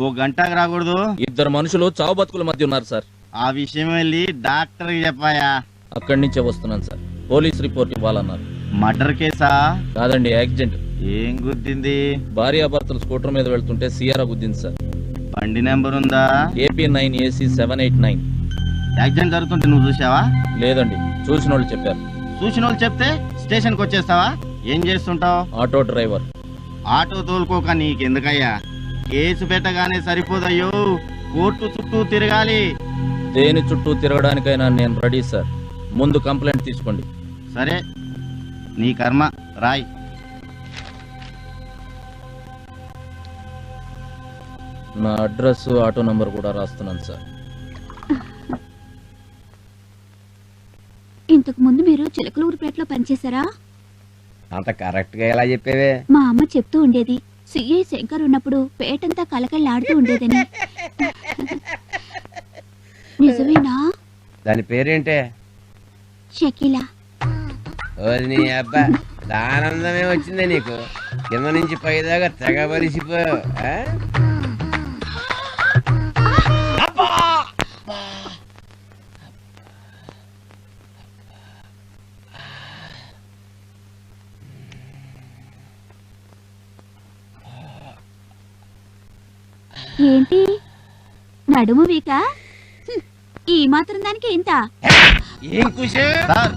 ఓ గంటకు రాకూడదు? 2 మనుషులు చావు బతుకుల మధ్య ఉన్నారు సార్. ఆ విషయం వెళ్ళి డాక్టర్కి చెప్పాయా? అక్కడి నుంచే వస్తున్నాను సార్. పోలీస్ రిపోర్ట్ ఇవ్వాలన్నారు. మర్డర్ కేసా? కాదండి, యాక్సిడెంట్. ఏం గుద్దింది? భార్యాభర్తలు స్కూటర్ మీద వెళ్తుంటే సియారా గుద్దింది సార్. బండి నెంబర్ ఉందా? AP9 AC 789. యాక్సిడెంట్ జరుగుతుంటే నువ్వు చూసావా? లేదండి, చూసిన వాళ్ళు చెప్పారు. చూసిన వాళ్ళు చెప్తే స్టేషన్కి వచ్చేస్తావా? ఏం చేస్తుంటావు? Auto driver. ఆటో తోలుకోక నీకెందుకయ్యా? కేసు పెట్టగానే సరిపోదయ్యో, కోర్టు చుట్టూ తిరగాలి. దేని చుట్టూ తిరగడానికైనా నేను రెడీ సార్. ముందు కంప్లైంట్ తీసుకోండి. సరే, నీ కర్మ, రాయ్. నా అడ్రస్, ఆటో నంబర్ కూడా రాస్తున్నాను సార్. ఇంతకు ముందు మీరు చిలకలూరుపేటలో పనిచేశారా? అంత కరెక్ట్ గా ఎలా చెప్పేవే? మా అమ్మ చెప్తూ ఉండేది, సిఐ శంకర్ ఉన్నప్పుడు పేటంతా కలకళ్ళాడుతూ ఉండేదని. నిజమేనా? దాని పేరేంటే? షకీలా. నీ అబ్బా, ఆనందమే వచ్చిందే నీకు. కింద నుంచి పైదాకా తెగబలిసిపోయావు. ఏంటి నడుము వీక? ఈ మాత్రం దానికి ఇంత? ఏం ఖుషి? సార్,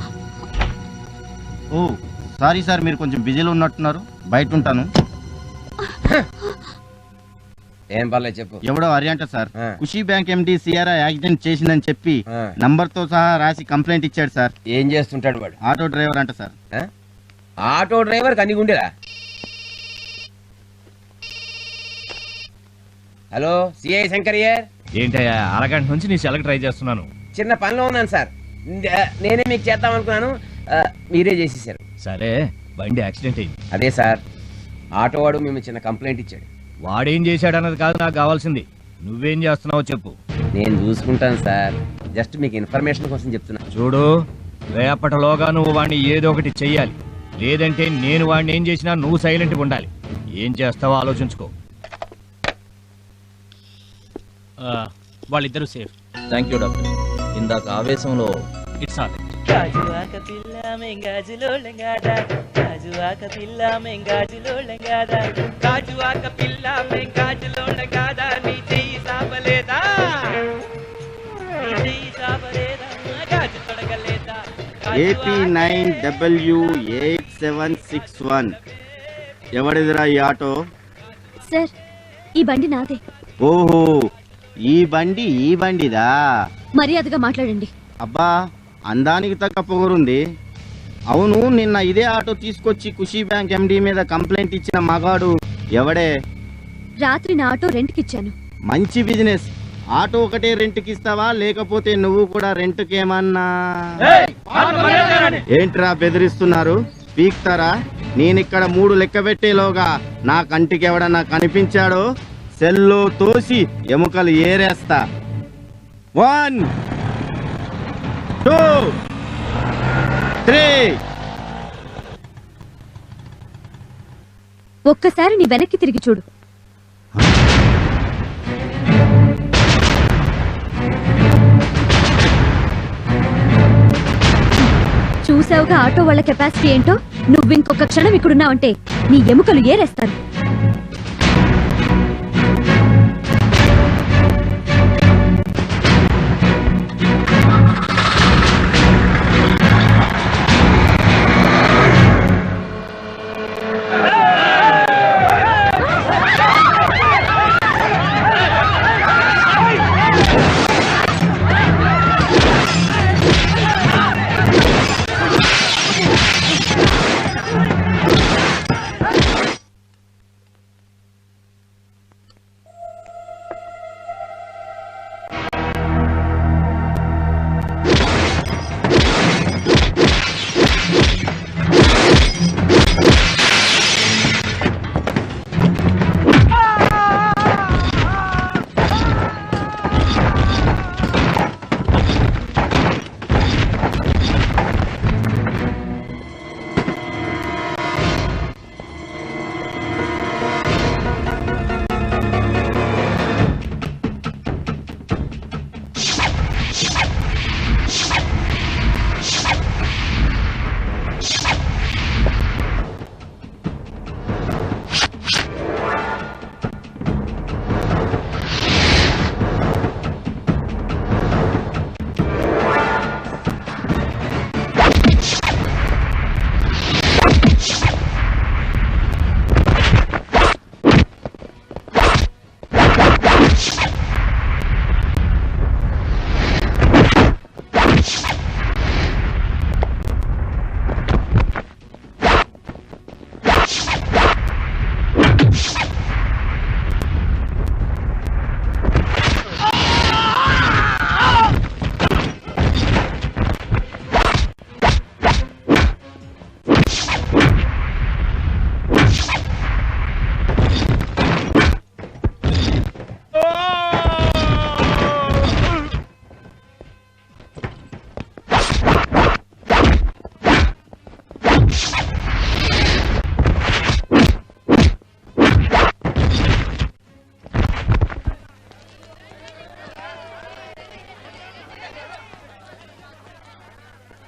ఓ సారీ సార్, మీరు కొంచెం బిజీలో ఉన్నట్టున్నారు, బయట ఉంటాను. ఏం పర్లేదు చెప్పు. ఎవడో అరియంట సార్, ఖుషి బ్యాంక్ MD సియారా యాక్సిడెంట్ చేసిందని చెప్పి నంబర్ తో సహా రాసి కంప్లైంట్ ఇచ్చాడు సార్. ఏం చేస్తుంటాడు వాడు? ఆటో డ్రైవర్ అంట సార్. ఆటో డ్రైవర్ కన్ని గుండెలా? Hello, CI శంకర్యర్. ఏంటయ్యా, అరగంట నుంచి నీ సెలకి ట్రై చేస్తున్నాను. చిన్న పనిలో ఉన్నాను సార్. నేనే మీకు చేద్దాం అనుకున్నాను, మీరే చేసేసారు. సరే, బండి యాక్సిడెంట్ అయింది. అదే సార్, ఆటో వాడు మేము చిన్న కంప్లైంట్ ఇచ్చాడు. వాడేం చేశాడన్నది కాదు నాకు కావాల్సింది, నువ్వేం చేస్తున్నావో చెప్పు. నేను చూసుకుంటాను సార్, జస్ట్ మీకు ఇన్ఫర్మేషన్ కోసం చెప్తున్నా. చూడు, రేపటిలోగా నువ్వు వాడిని ఏదో ఒకటి చెయ్యాలి, లేదంటే నేను వాడిని ఏం చేసినా నువ్వు సైలెంట్గా ఉండాలి. ఏం చేస్తావో ఆలోచించుకో. వాళ్ళిద్దరూ సేఫ్. Thank you doctor. ఇందాక ఆవేశంలో ఇట్స్ ఆల్ గాజువాక పిల్ల మెంగాజులో లెంగాదా గాజువాక పిల్ల మెంగాజులో లెంగాదా గాజువాక పిల్ల మెంగాజులో లెంగాదా నీ చెయ్యి సాపలేదా నీ చెయ్యి సాపలేదా గాజు తొడగలేదా AP9W8761 ఎవడిదిరా ఈ ఆటో? సార్ ఈ బండి నాదే. ఓహో, ఈ బండిదా? మర్యాదగా మాట్లాడండి. అబ్బా, అందానికి తగ్గ పొగరుంది. అవును, నిన్న ఇదే ఆటో తీసుకొచ్చి ఖుషీ బ్యాంక్ ఎండి మీద కంప్లైంట్ ఇచ్చిన మగాడు ఎవడే? రాత్రి నా ఆటో రెంట్కి ఇచ్చాను. మంచి బిజినెస్. ఆటో ఒకటే రెంట్కి ఇస్తావా, లేకపోతే నువ్వు కూడా రెంట్కేమన్నా? ఏంట్రా బెదిరిస్తున్నారు? పీక్తారా? నేనిక్కడ 3 లెక్క పెట్టేలోగా నా కంటికి ఎవడన్నా కనిపించాడో సెల్లో తోసి ఎముకలు ఏరేస్తా. 1 2 3. ఒక్కసారి నీ వెనక్కి తిరిగి చూడు. చూసావుగా ఆటో వాళ్ళ కెపాసిటీ ఏంటో. నువ్వు ఇంకొక క్షణం ఇక్కడున్నావంటే నీ ఎముకలు ఏరేస్తారు.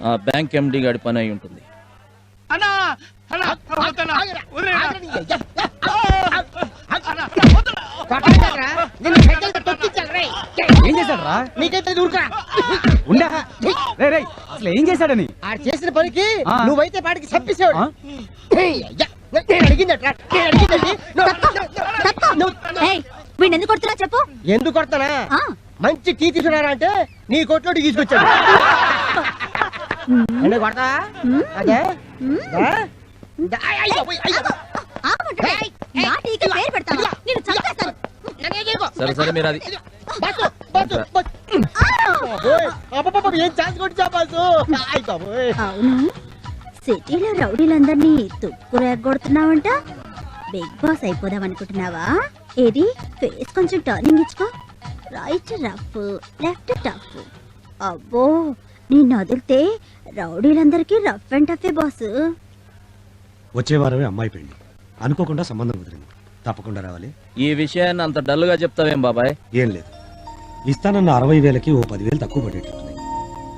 ఆ బ్యాంక్ ఎండి గాడి పని అయి ఉంటుంది. ఏం చేశాడరా? నీకైతే ఊరుకా. అసలు ఏం చేశాడని? ఆడు చేసిన పనికి నువ్వైతే పాటికి చంపేసాడు. వీడెందుకు కొడుతున్నా చెప్పు. ఎందుకు కొడతానా? మంచి టీ తీసుకున్నారా అంటే నీ కొట్లో తీసుకొచ్చాడు. కొడతా అదే సరే సరే మీరు అది ఏం ఛాన్స్ కొట్టా బాసు. అవును, సిటీలో రౌడీలందరినీ తుక్కు రేగొడుతున్నావంట. బిగ్ బాస్ అయిపోదాం అనుకుంటున్నావా? ఏది ఫేస్ కొంచెం టర్నింగ్ ఇచ్చుకో. Right rough, left tough. అబ్బో, నిన్ను వదిలితే రౌడీలందరికీ రఫ్ అండ్ టఫే బాస్. వచ్చే వారమే అమ్మాయి పెళ్లి, అనుకోకుండా సంబంధం కుదిరింది. తప్పకుండా రావాలి. ఈ విషయాన్ని అంత డల్గా చెప్తావేం బాబాయ్? ఏం లేదు, ఇస్తానన్న 60,000కి ఓ 10,000 తక్కువ పడేటట్టుంది.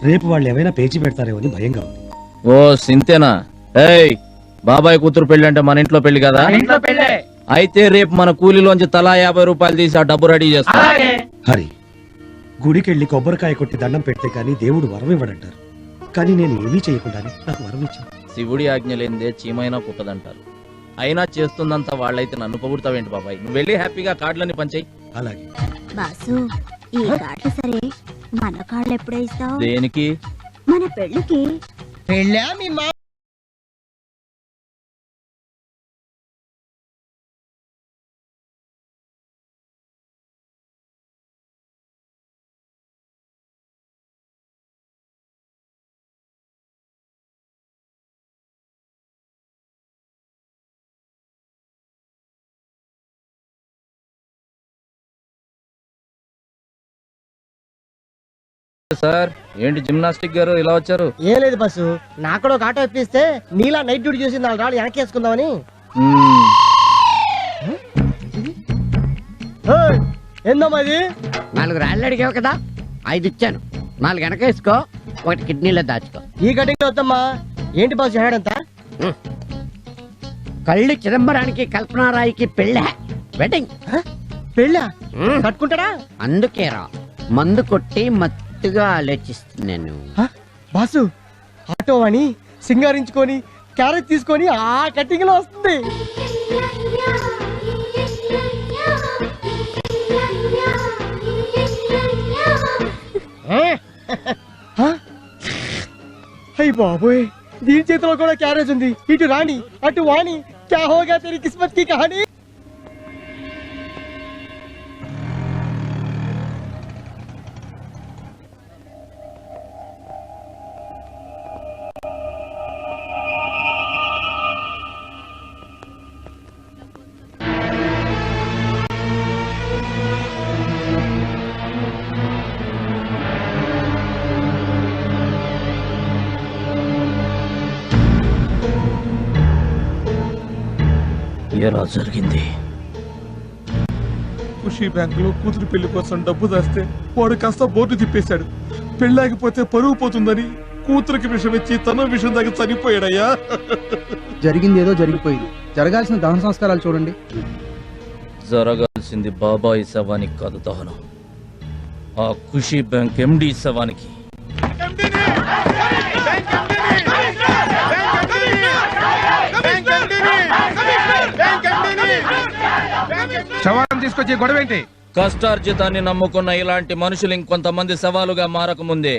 రేపు వాళ్ళు ఏమైనా పేచి పెడతారేమో అని భయంగా ఉంది. ఓ సింతేనా? ఏయ్, బాబాయ్ కూతురు పెళ్లి అంటే మన ఇంట్లో పెళ్లి కదా? ఇంట్లో పెళ్ళే. అయితే రేపు మన కూలీలోంచి తలా 50 రూపాయలు తీసి ఆ డబ్బు రెడీ చేస్తా. హరి, గుడికెళ్ళి కొబ్బరికాయ కొట్టి దండం పెడితే కానీ దేవుడు వరం ఇవ్వడంటారు. కానీ నేను ఏమీ చేయకుండానే నాకు వరం ఇచ్చాను. శివుడి ఆజ్ఞ లేనిదే చీమైనా పుట్టదంటారు. అయినా చేస్తుందంతా వాళ్ళైతే నన్ను పొగుడతావేంటి బాబాయ్? నువ్వు వెళ్ళి హ్యాపీగా కార్డులని పంచేయి. అలాగే బాసు, ఈ కార్డులు సరే, మన కార్డులు ఎప్పుడే ఇస్తావు? దేనికి? మన పెళ్ళికి. పెళ్ళా మీ మా సార్, ఏంటి జిమ్నాస్టిక్ గారు ఇలా వచ్చారు? ఏం లేదు బస్సు, నాకు కూడా ఒక ఆటో ఇప్పిస్తే నీలా నైట్ డ్యూటీ చేసి 4 రాళ్ళు వెనకేసుకుందామని. ఏందమ్మా ఇది? 4 రాళ్ళు అడిగావు కదా, 5 ఇచ్చాను. 4 వెనకేసుకో, 1 కిడ్నీలో దాచుకో. ఈ కటింగ్ వద్దమ్మా. ఏంటి బాస్ చేయాడంతా? కళ్ళు చిదంబరానికి కల్పనారాయికి పెళ్ళ వెడ్డింగ్. పెళ్ళా? కట్టుకుంటాడా? అందుకేరా మందు కొట్టి మత్తుగా ఆలోచిస్తున్నాను. బాసు, ఆటో అని సింగారించుకొని క్యారెట్ తీసుకొని ఆ కటింగ్ లో వస్తుంది. అయ్యి బాబోయ్, దీని చేతిలో కూడా క్యారేజ్ ఉంది. ఇటు రాణి అటు వాణి, క్యా హోగా తెరీ కిస్మత్ కి కహానీ. ఎలా జరిగింది? ఖుషీ బ్యాంకులో కూతురు పెళ్లి కోసం డబ్బు దాస్తే వాడు కాస్త బోర్డు తిప్పేశాడు. పెళ్ళాగిపోతే పరువు పోతుందని కూతురికి విషం ఇచ్చి తన విషం దాకా చనిపోయాడయ్యా. జరిగింది ఏదో జరిగిపోయింది. జరగాల్సిన దహన సంస్కారాలు చూడండి. జరగాల్సింది బాబాయ్ శవానికి కాదు దహనం, ఆ ఖుషీ బ్యాంక్ ఎండి శవానికి. శవాన్ని తీసుకొచ్చి గొడవ ఏంటి? కష్టార్జితాన్ని నమ్ముకున్న ఇలాంటి మనుషులు ఇంకొంతమంది సవాలుగా మారకముందే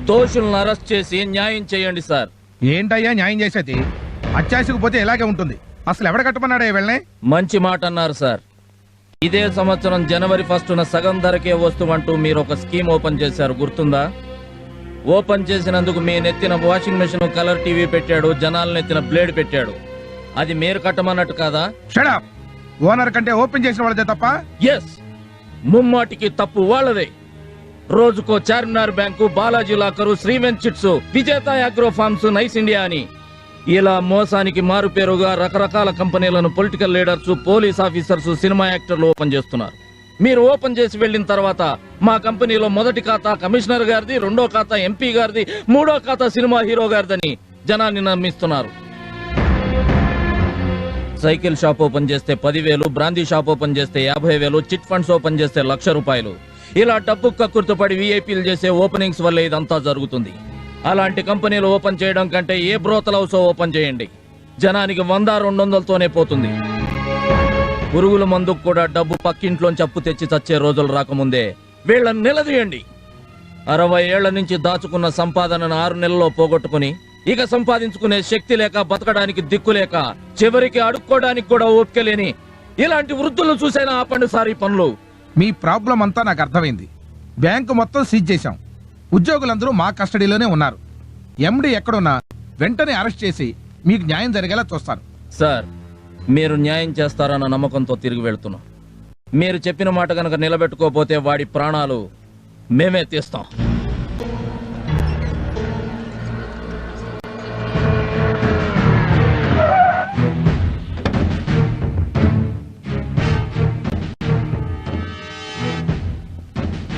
దోషులను అరెస్ట్ చేసి న్యాయం చేయండి సార్. ఏంటయ్యా న్యాయం చేసేది? అత్యాశకు పోతే ఇలాగే ఉంటుంది. అసలు ఎవడ కట్టమన్నాడా వెళ్ళే? మంచి మాట అన్నారు సార్. ఇదే సంవత్సరం జనవరి 1న సగం ధరకే వస్తువంటూ మీరు ఒక స్కీమ్ ఓపెన్ చేశారు, గుర్తుందా? ఓపెన్ చేసినందుకు మీ నెత్తిన వాషింగ్ మెషిన్, కలర్ టీవీ పెట్టాడు, జనాల నెత్తిన బ్లేడ్ పెట్టాడు. అది మీరు కట్టమన్నట్టు కాదా? Shut up. ఓనర్ కంటే ఓపెన్ చేసిన వాళ్ళదే తప్ప? ఎస్, ముమ్మాటికి తప్పు వాళ్ళదే. రోజుకో చార్మినార్ బ్యాంకు, బాలాజీ లాకరు, శ్రీవెంట్ chits, Vijetha agro farms, nice India అని ఇలా మోసానికి మారుపేరుగా రకరకాల కంపెనీలను political leaders, police officers, cinema యాక్టర్లు ఓపెన్ చేస్తున్నారు. మీరు ఓపెన్ చేసి వెళ్ళిన తర్వాత మా కంపెనీలో మొదటి ఖాతా కమిషనర్ గారిది, రెండో ఖాతా ఎంపీ గారిది, మూడో ఖాతా సినిమా హీరో గారిదని జనాన్ని నమ్మిస్తున్నారు. సైకిల్ షాప్ ఓపెన్ చేస్తే 10,000, బ్రాందీ షాప్ ఓపెన్ చేస్తే 50,000, చిట్ ఫండ్స్ ఓపెన్ చేస్తే 1,00,000 రూపాయలు. ఇలా డబ్బు కక్కుర్తుపడి వీఐపీలు చేసే ఓపెనింగ్స్ వల్ల ఇదంతా జరుగుతుంది. అలాంటి కంపెనీలు ఓపెన్ చేయడం కంటే ఏ బ్రోతల్ హౌస్ ఓపెన్ చేయండి, జనానికి 100-200తోనే పోతుంది. పురుగుల మందుకు కూడా డబ్బు పక్కింట్లోంచి అప్పు తెచ్చి చచ్చే రోజులు రాకముందే వీళ్ళని నిలదీయండి. 60 ఏళ్ల నుంచి దాచుకున్న సంపాదనను 6 నెలల్లో పోగొట్టుకుని ఇక సంపాదించుకునే శక్తి లేక, బతకడానికి దిక్కు లేక, చివరికి అడుక్కోవడానికి కూడా ఓపిక లేని ఇలాంటి వృద్ధులను చూసైనా ఆపండి సార్ ఈ పనులు. మీ ప్రాబ్లం అంతా నాకు అర్థమైంది. బ్యాంకు మొత్తం సీజ్ చేశాం. ఉద్యోగులందరూ మా కస్టడీలోనే ఉన్నారు. ఎండి ఎక్కడున్నా వెంటనే అరెస్ట్ చేసి మీకు న్యాయం జరిగేలా చూస్తాను. సార్, మీరు న్యాయం చేస్తారన్న నమ్మకంతో తిరిగి వెళ్తున్నాం. మీరు చెప్పిన మాట కనుక నిలబెట్టుకోకపోతే వాడి ప్రాణాలు మేమే తీస్తాం.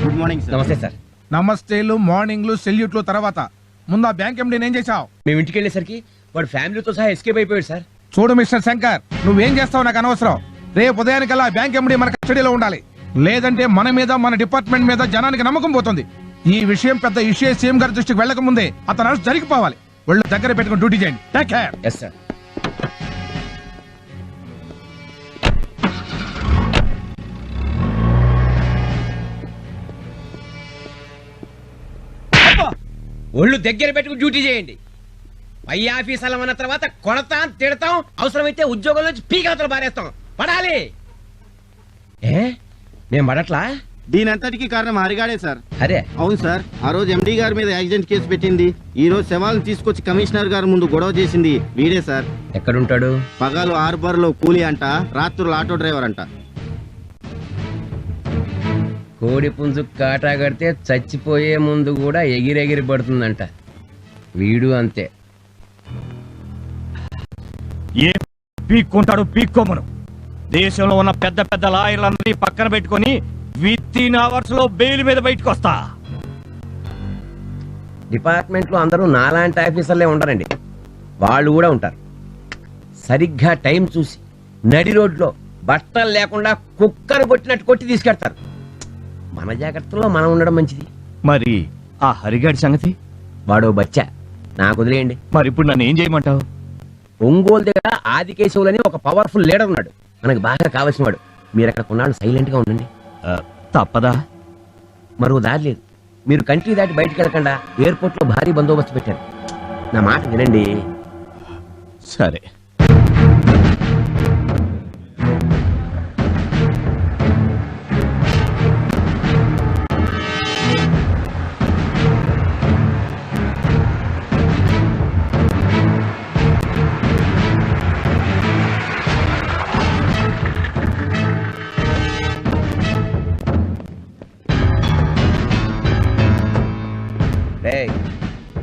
Good morning sir. నమస్తే సార్. నమస్తేలు, మార్నింగ్లు, సెల్యూట్లు తర్వాత ముందు ఆ బ్యాంక్ ఎండీని ఏం చేశావు? మేము ఇంటికి వెళ్ళేసరికి వాడు ఫ్యామిలీతో సహా ఎస్కేప్ అయిపోయాడు సార్. చూడు మిస్టర్ శంకర్, నువ్వేం చేస్తావు నాకు అనవసరం. రేపు ఉదయానికల్లా బ్యాంక్ ఎండీ మన కస్టడీలో ఉండాలి. లేదంటే మన మీద, మన డిపార్ట్మెంట్ మీద జనానికి నమ్మకం పోతుంది. ఈ విషయం పెద్ద ఇష్యూ సీఎం గారి దృష్టికి వెళ్లక ముందే అతను అరెస్ట్ జరిగిపోవాలి. ఒళ్ళు దగ్గర పెట్టుకుని డ్యూటీ చేయండి. Take care. Yes sir. ఒళ్ళు దగ్గర పెట్టుకుని డ్యూటీ చేయండి. పై ఆఫీసర్లు అన్న తర్వాత కొడతాం, తిడతాం, అవసరమైతే ఉద్యోగం నుంచి పీకలతో పారేస్తాం. పడాలి. నేను పడట్లా? దీనంతటికి కారణం హరిగాడే సార్. అరే అవును సార్, ఆ రోజు ఎండీ గారి మీద యాక్సిడెంట్ కేసు పెట్టింది, ఈ రోజు శవాలను తీసుకొచ్చి కమిషనర్ గారి ముందు గొడవ చేసింది వీడే సార్. ఎక్కడుంటాడు? పగలు హార్బర్ లో కూలీ అంట, రాత్రులు ఆటో డ్రైవర్ అంట. కోడి పుంజు కాటా కడితే చచ్చిపోయే ముందు కూడా ఎగిరెగిరి పడుతుందంట. వీడు అంతే. ఏం పీక్కుంటాడు పీక్కోమను. దేశంలో ఉన్న పెద్ద పెద్ద లాయర్లందరినీ పక్కన పెట్టుకొని విత్-ఇన్ అవర్స్ లో బెయిల్ మీద బయటకు వస్తా. డిపార్ట్మెంట్ లో అందరూ నాలాంటి ఆఫీసర్లే ఉండరండి, వాళ్ళు కూడా ఉంటారు. సరిగ్గా టైం చూసి నడి రోడ్లో బట్టలు లేకుండా కుక్కరు కొట్టినట్టు కొట్టి తీసుకెడతారు. మన జాగ్రత్తలో మనం ఉండడం మంచిది. మరి ఆ హరిగాడి సంగతి? వాడో బచ్చా, నాకు వదిలేయండి. మరి ఇప్పుడు నన్ను ఏం చేయమంటావు? ఒంగోలు దగ్గర ఆదికేశవులని ఒక పవర్ఫుల్ లీడర్ ఉన్నాడు, మనకు బాగా కావాల్సిన వాడు. మీరు అక్కడ కొన్నాళ్ళు సైలెంట్ గా ఉండండి. తప్పదా? మరో దారి లేదు. మీరు కంట్రీ దాటి బయటకు వెళ్ళకుండా ఎయిర్పోర్ట్ లో భారీ బందోబస్తు పెట్టారు. నా మాట వినండి. సరే.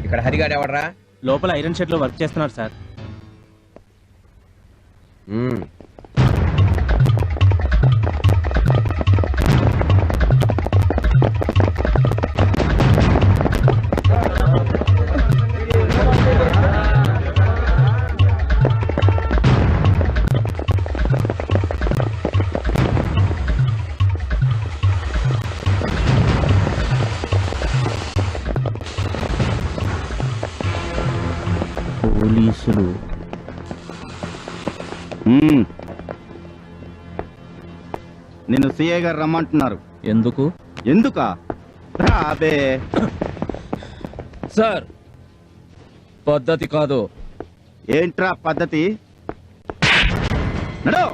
ఇక్కడ హరిగాడు ఎవడరా? లోపల ఐరన్ షెడ్ లో వర్క్ చేస్తున్నారు సార్. పోలీసులు నిన్ను సిఐ గారు రమ్మంటున్నారు. ఎందుకు? ఎందుకా? అబే సార్, పద్ధతి కాదు. ఏంట్రా పద్ధతి? నడు.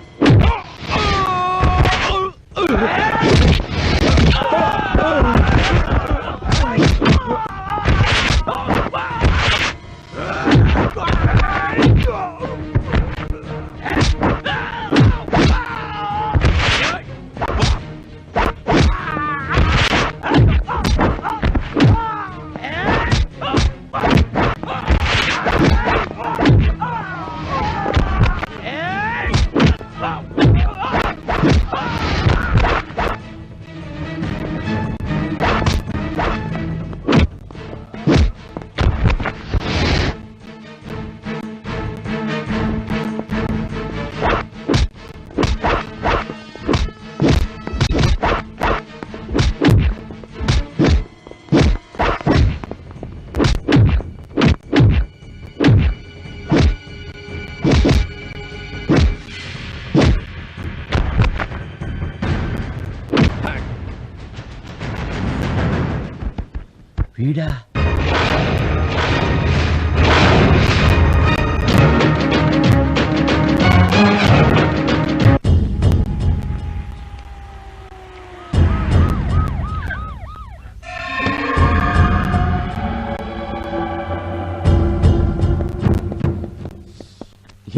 వీడా?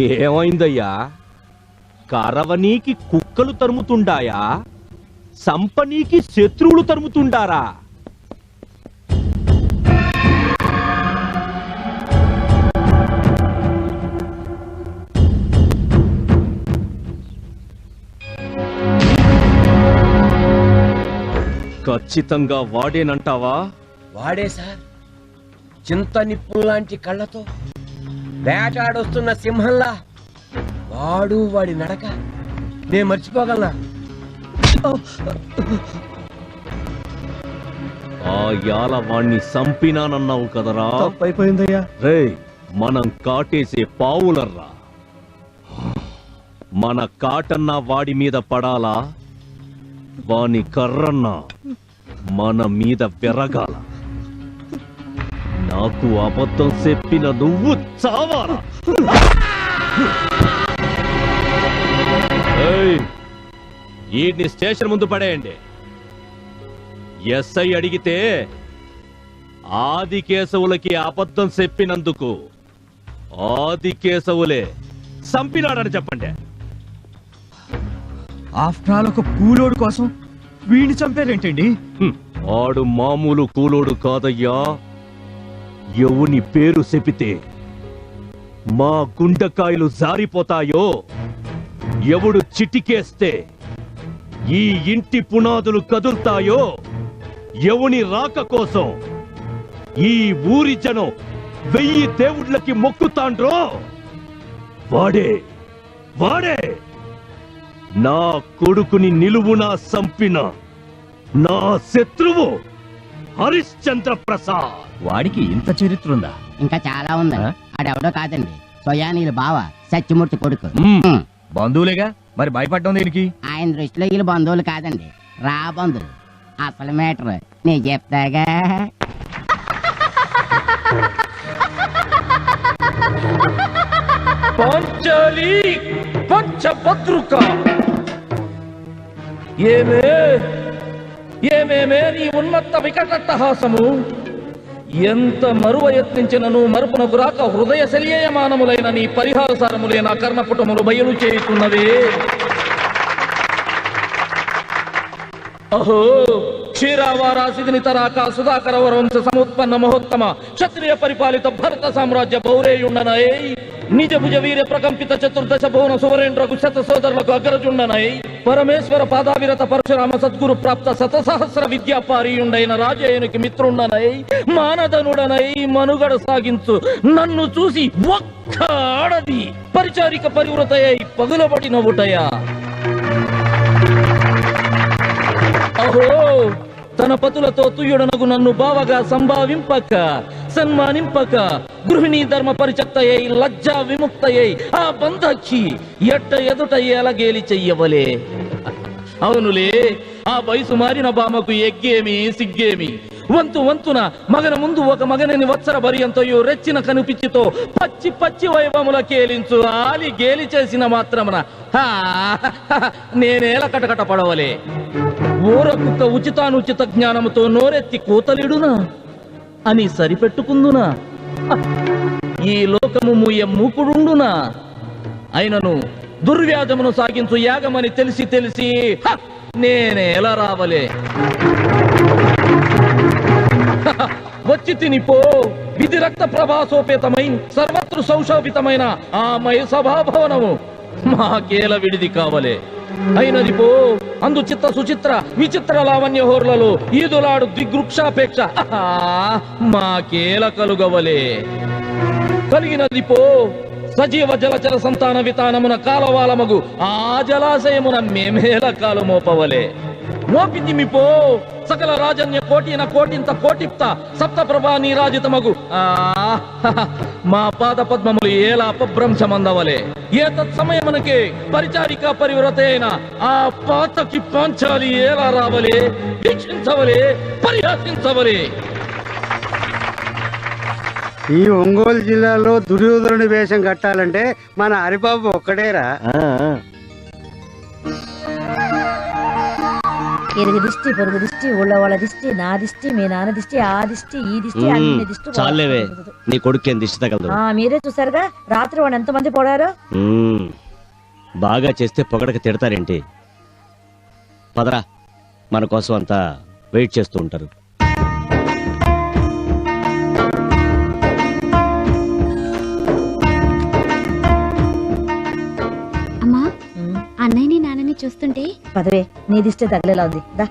ఏమైందయ్యా? కరవనీకి కుక్కలు తరుముతుండాయా? సంపనీకి శత్రువులు తరుముతుండారా? ఖచ్చితంగా వాడేనంటావా? వాడే సార్, చింత నిప్పులు లాంటి కళ్ళతో వేటాడొస్తున్న సింహంలా వాడు వాడి నడక నేను మర్చిపోగలనా? ఆ యాల వాణ్ణి సంపినానన్నావు కదరా? తప్పైపోయిందయ్యా. రేయ్, మనం కాటేసే పావులర్రా. మన కాటన్న వాడి మీద పడాలా, వాని కర్రన్న మన మీద పెరగాల. నాకు అబద్ధం చెప్పిన నువ్వు చావాలా? ఈడ్ని స్టేషన్ ముందు పడేయండి. ఎస్ఐ అడిగితే ఆదికేశవులకి అబద్ధం చెప్పినందుకు ఆదికేశవులే సంపినాడని చెప్పండి. ఆఫ్టర్ ఆల్ ఒక కూలోడు కోసం వీడిని చంపారేంటండి? ఆడు మామూలు కూలోడు కాదయ్యా. ఎవని పేరు చెపితే మా గుండెకాయలు జారిపోతాయో, ఎవడు చిటికేస్తే ఈ ఇంటి పునాదులు కదులుతాయో, ఎవని రాక కోసం ఈ ఊరి జనం 1000 దేవుళ్ళకి మొక్కుతాండ్రో వాడే వాడే నా కొడుకుని నిలువునా సంపిన నా శత్రువు హరిశ్చంద్ర ప్రసాద్. వాడికి ఇంత చరిత్ర ఉందా? ఇంకా చాలా ఉంది. ఆడెవడో కాదండి, స్వయానీయుల బావ సత్యమూర్తి కొడుకు. బంధువులేగా, మరి భయపడ్డం దేనికి? ఆయన దృష్టిలో వీళ్ళు బంధువులు కాదండి, రా బంధువులు. అసలు మేటర్ నేను చెప్తాగా. పాంచాలి పంచభద్రుక, ఏమేమే నీ ఉన్మత్త వికటట్టహాసము! ఎంత మరువ యత్నించినను మరుపునకు రాక హృదయ శల్యయమానములైన నీ పరిహారసారములే నా కర్ణపుటములు బయలు చేయుతున్నవే. అహో క్షీరావారాసిదిని తరాక సుధాకర వంశ సముత్పన్న మహోత్తమ క్షత్రియ పరిపాలిత భరత సామ్రాజ్య బౌరేయుండనై, నిజ భుజ వీర ప్రకంపిత చతుర్దశ భువన సువరేంద్రకు శత సోదరులకు అగ్రజుండనై, పరమేశ్వర పాదావిరత పరశురామ సద్గురు ప్రాప్త శతసహస్ర విద్యాపారీయుండైన రాజయ్యనికి మిత్రుండనై, మానధనుడనై మనుగడ సాగించు నన్ను చూసి ఒక్క ఆడది పరిచారిక పరివృతయై పగులబడిన ఉటయా. అహో తన పతులతో తుయ్యుడనగు నన్ను బావగా సంభావింపక సన్మానింపక గృహిణీ ధర్మ పరిచక్తయ్యై లజ్జా విముక్తయ్యై ఆ బంధక్షి ఎట్ట ఎదుట ఎలగేలి చెయ్యవలే. అవునులే, ఆ వయసు మారిన బామకు ఎగ్గేమి సిగ్గేమి. వంతు వంతున మగన ముందు ఒక మగనని వత్సర భర్యంతయు రెచ్చిన కనుపిచ్చితో పచ్చి పచ్చి వైభవముల కేలించు ఆలి గేలి చేసిన మాత్రమున నేనేల కటకట పడవలే. ఊరకుక్క ఉచితానుచిత జ్ఞానముతో నోరెత్తి కూతలిడునా అని సరిపెట్టుకుందునా? ఈ లోకము మూయ మూకుడుండునా? అయినను దుర్వ్యాధమును సాగించు యాగమని తెలిసి తెలిసి నేనేలా రావలే. వచ్చి తినిపో విధి రక్త ప్రభాసోపేతమై సర్వత్రు సౌశోభితమైన ఆ మయ సభాభవనము మాకేల విడిది కావలే. అయినది పో అందు చిత్త సుచిత్ర విచిత్ర లావణ్య హోర్లలో ఈదులాడు దిగ్వృక్షాపేక్ష మాకేల కలుగవలే. కలిగినది పో సజీవ జలచర సంతాన వితానమున కాలవాలమగు ఆ జలాశయమున మేమేల కాలు మోపవలే. మోపితిమిపో సకల రాజన్య కోటిన కోటింత కోటిప్త సప్త ప్రభా నీరాజితమగు మా పాద పద్మములు ఏలా అపభ్రంశమందవలే. ఏ తత్సమయమునకే పరిచారిక పరివ్రత అయిన ఆ పాతకి పాంచాలి ఏలా రావలే, వీక్షించవలే, పరిహాసించవలే. ఈ ఒంగోలు జిల్లాలో దుర్యోధనుడి వేషం కట్టాలంటే మన హరిబాబు ఒక్కడేరా. ఇరుగు దిష్టి పొరుగు దిష్టి ఊళ్ళో వాళ్ళ దిష్టి నా దిష్టి మీ నాన్న దిష్టి ఆ దిష్టి ఈ దిష్టి అన్ని దిష్టి చాలేవే నీ కొడుకేం దిష్టి తగలదు. మీరే చూసారుగా రాత్రి వాడు ఎంతమంది పోడారో. బాగా చేస్తే పొగడక తిడతారేంటి? పదరా, మన కోసం అంతా వెయిట్ చేస్తూ ఉంటారు. అమ్మా అన్నయ్యని నాన్నని చూస్తుంటే పదవే నీ దిష్టి తగిలేలా ఉంది దా.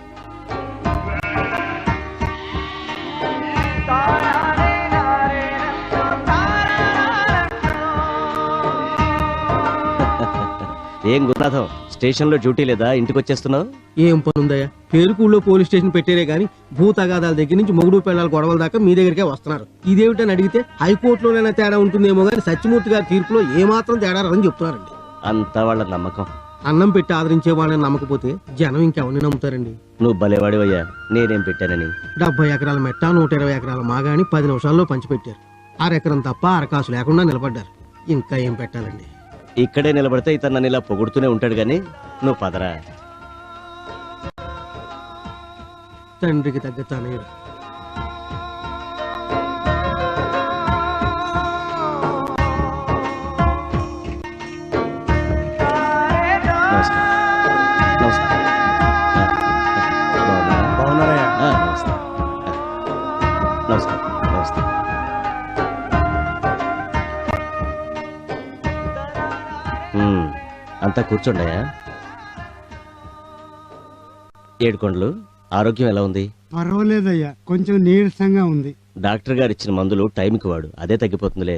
ఏం గురునాథం, స్టేషన్ లో డ్యూటీ లేదా? ఇంటికి వచ్చేస్తున్నావు? ఏం పనుందయ్యా, పేరుకూళ్ళో పోలీస్ స్టేషన్ పెట్టారే గానీ భూతగాదాల దగ్గర నుంచి మొగుడు పిల్లల గొడవల దాకా మీ దగ్గరికే వస్తున్నారు. ఇదేమిటని అడిగితే హైకోర్టులోనైనా తేడా ఉంటుందేమో గానీ సత్యమూర్తి గారి తీర్పులో ఏమాత్రం తేడా రాదని చెప్తున్నారండి. అంతా వాళ్ళ నమ్మకం. అన్నం పెట్టి ఆదరించే వాళ్ళని నమ్మకపోతే జనం ఇంకెవరిని నమ్ముతారండి. నువ్వు భలేవాడివయ్యా, నేనేం పెట్టానని. 70 ఎకరాల మెట్ట 120 ఎకరాల మాగాని 10 నిమిషాల్లో పంచిపెట్టారు. అరెకరం తప్ప అరకాసు లేకుండా నిలబడ్డారు. ఇంకా ఏం పెట్టాలండి? ఇక్కడే నిలబడితే ఇతను నన్ను ఇలా పొగుడుతూనే ఉంటాడు గాని నువ్వు పదరా. తండ్రికి తగ్గ తనయుడు. అంతా కూర్చోండియా. ఏడుకొండలు, ఆరోగ్యం ఎలా ఉంది? పర్వాలేదయ్యా, కొంచెం నీరసంగా ఉంది. డాక్టర్ గారు ఇచ్చిన మందులు టైంకి వాడు, అదే తగ్గిపోతుందిలే.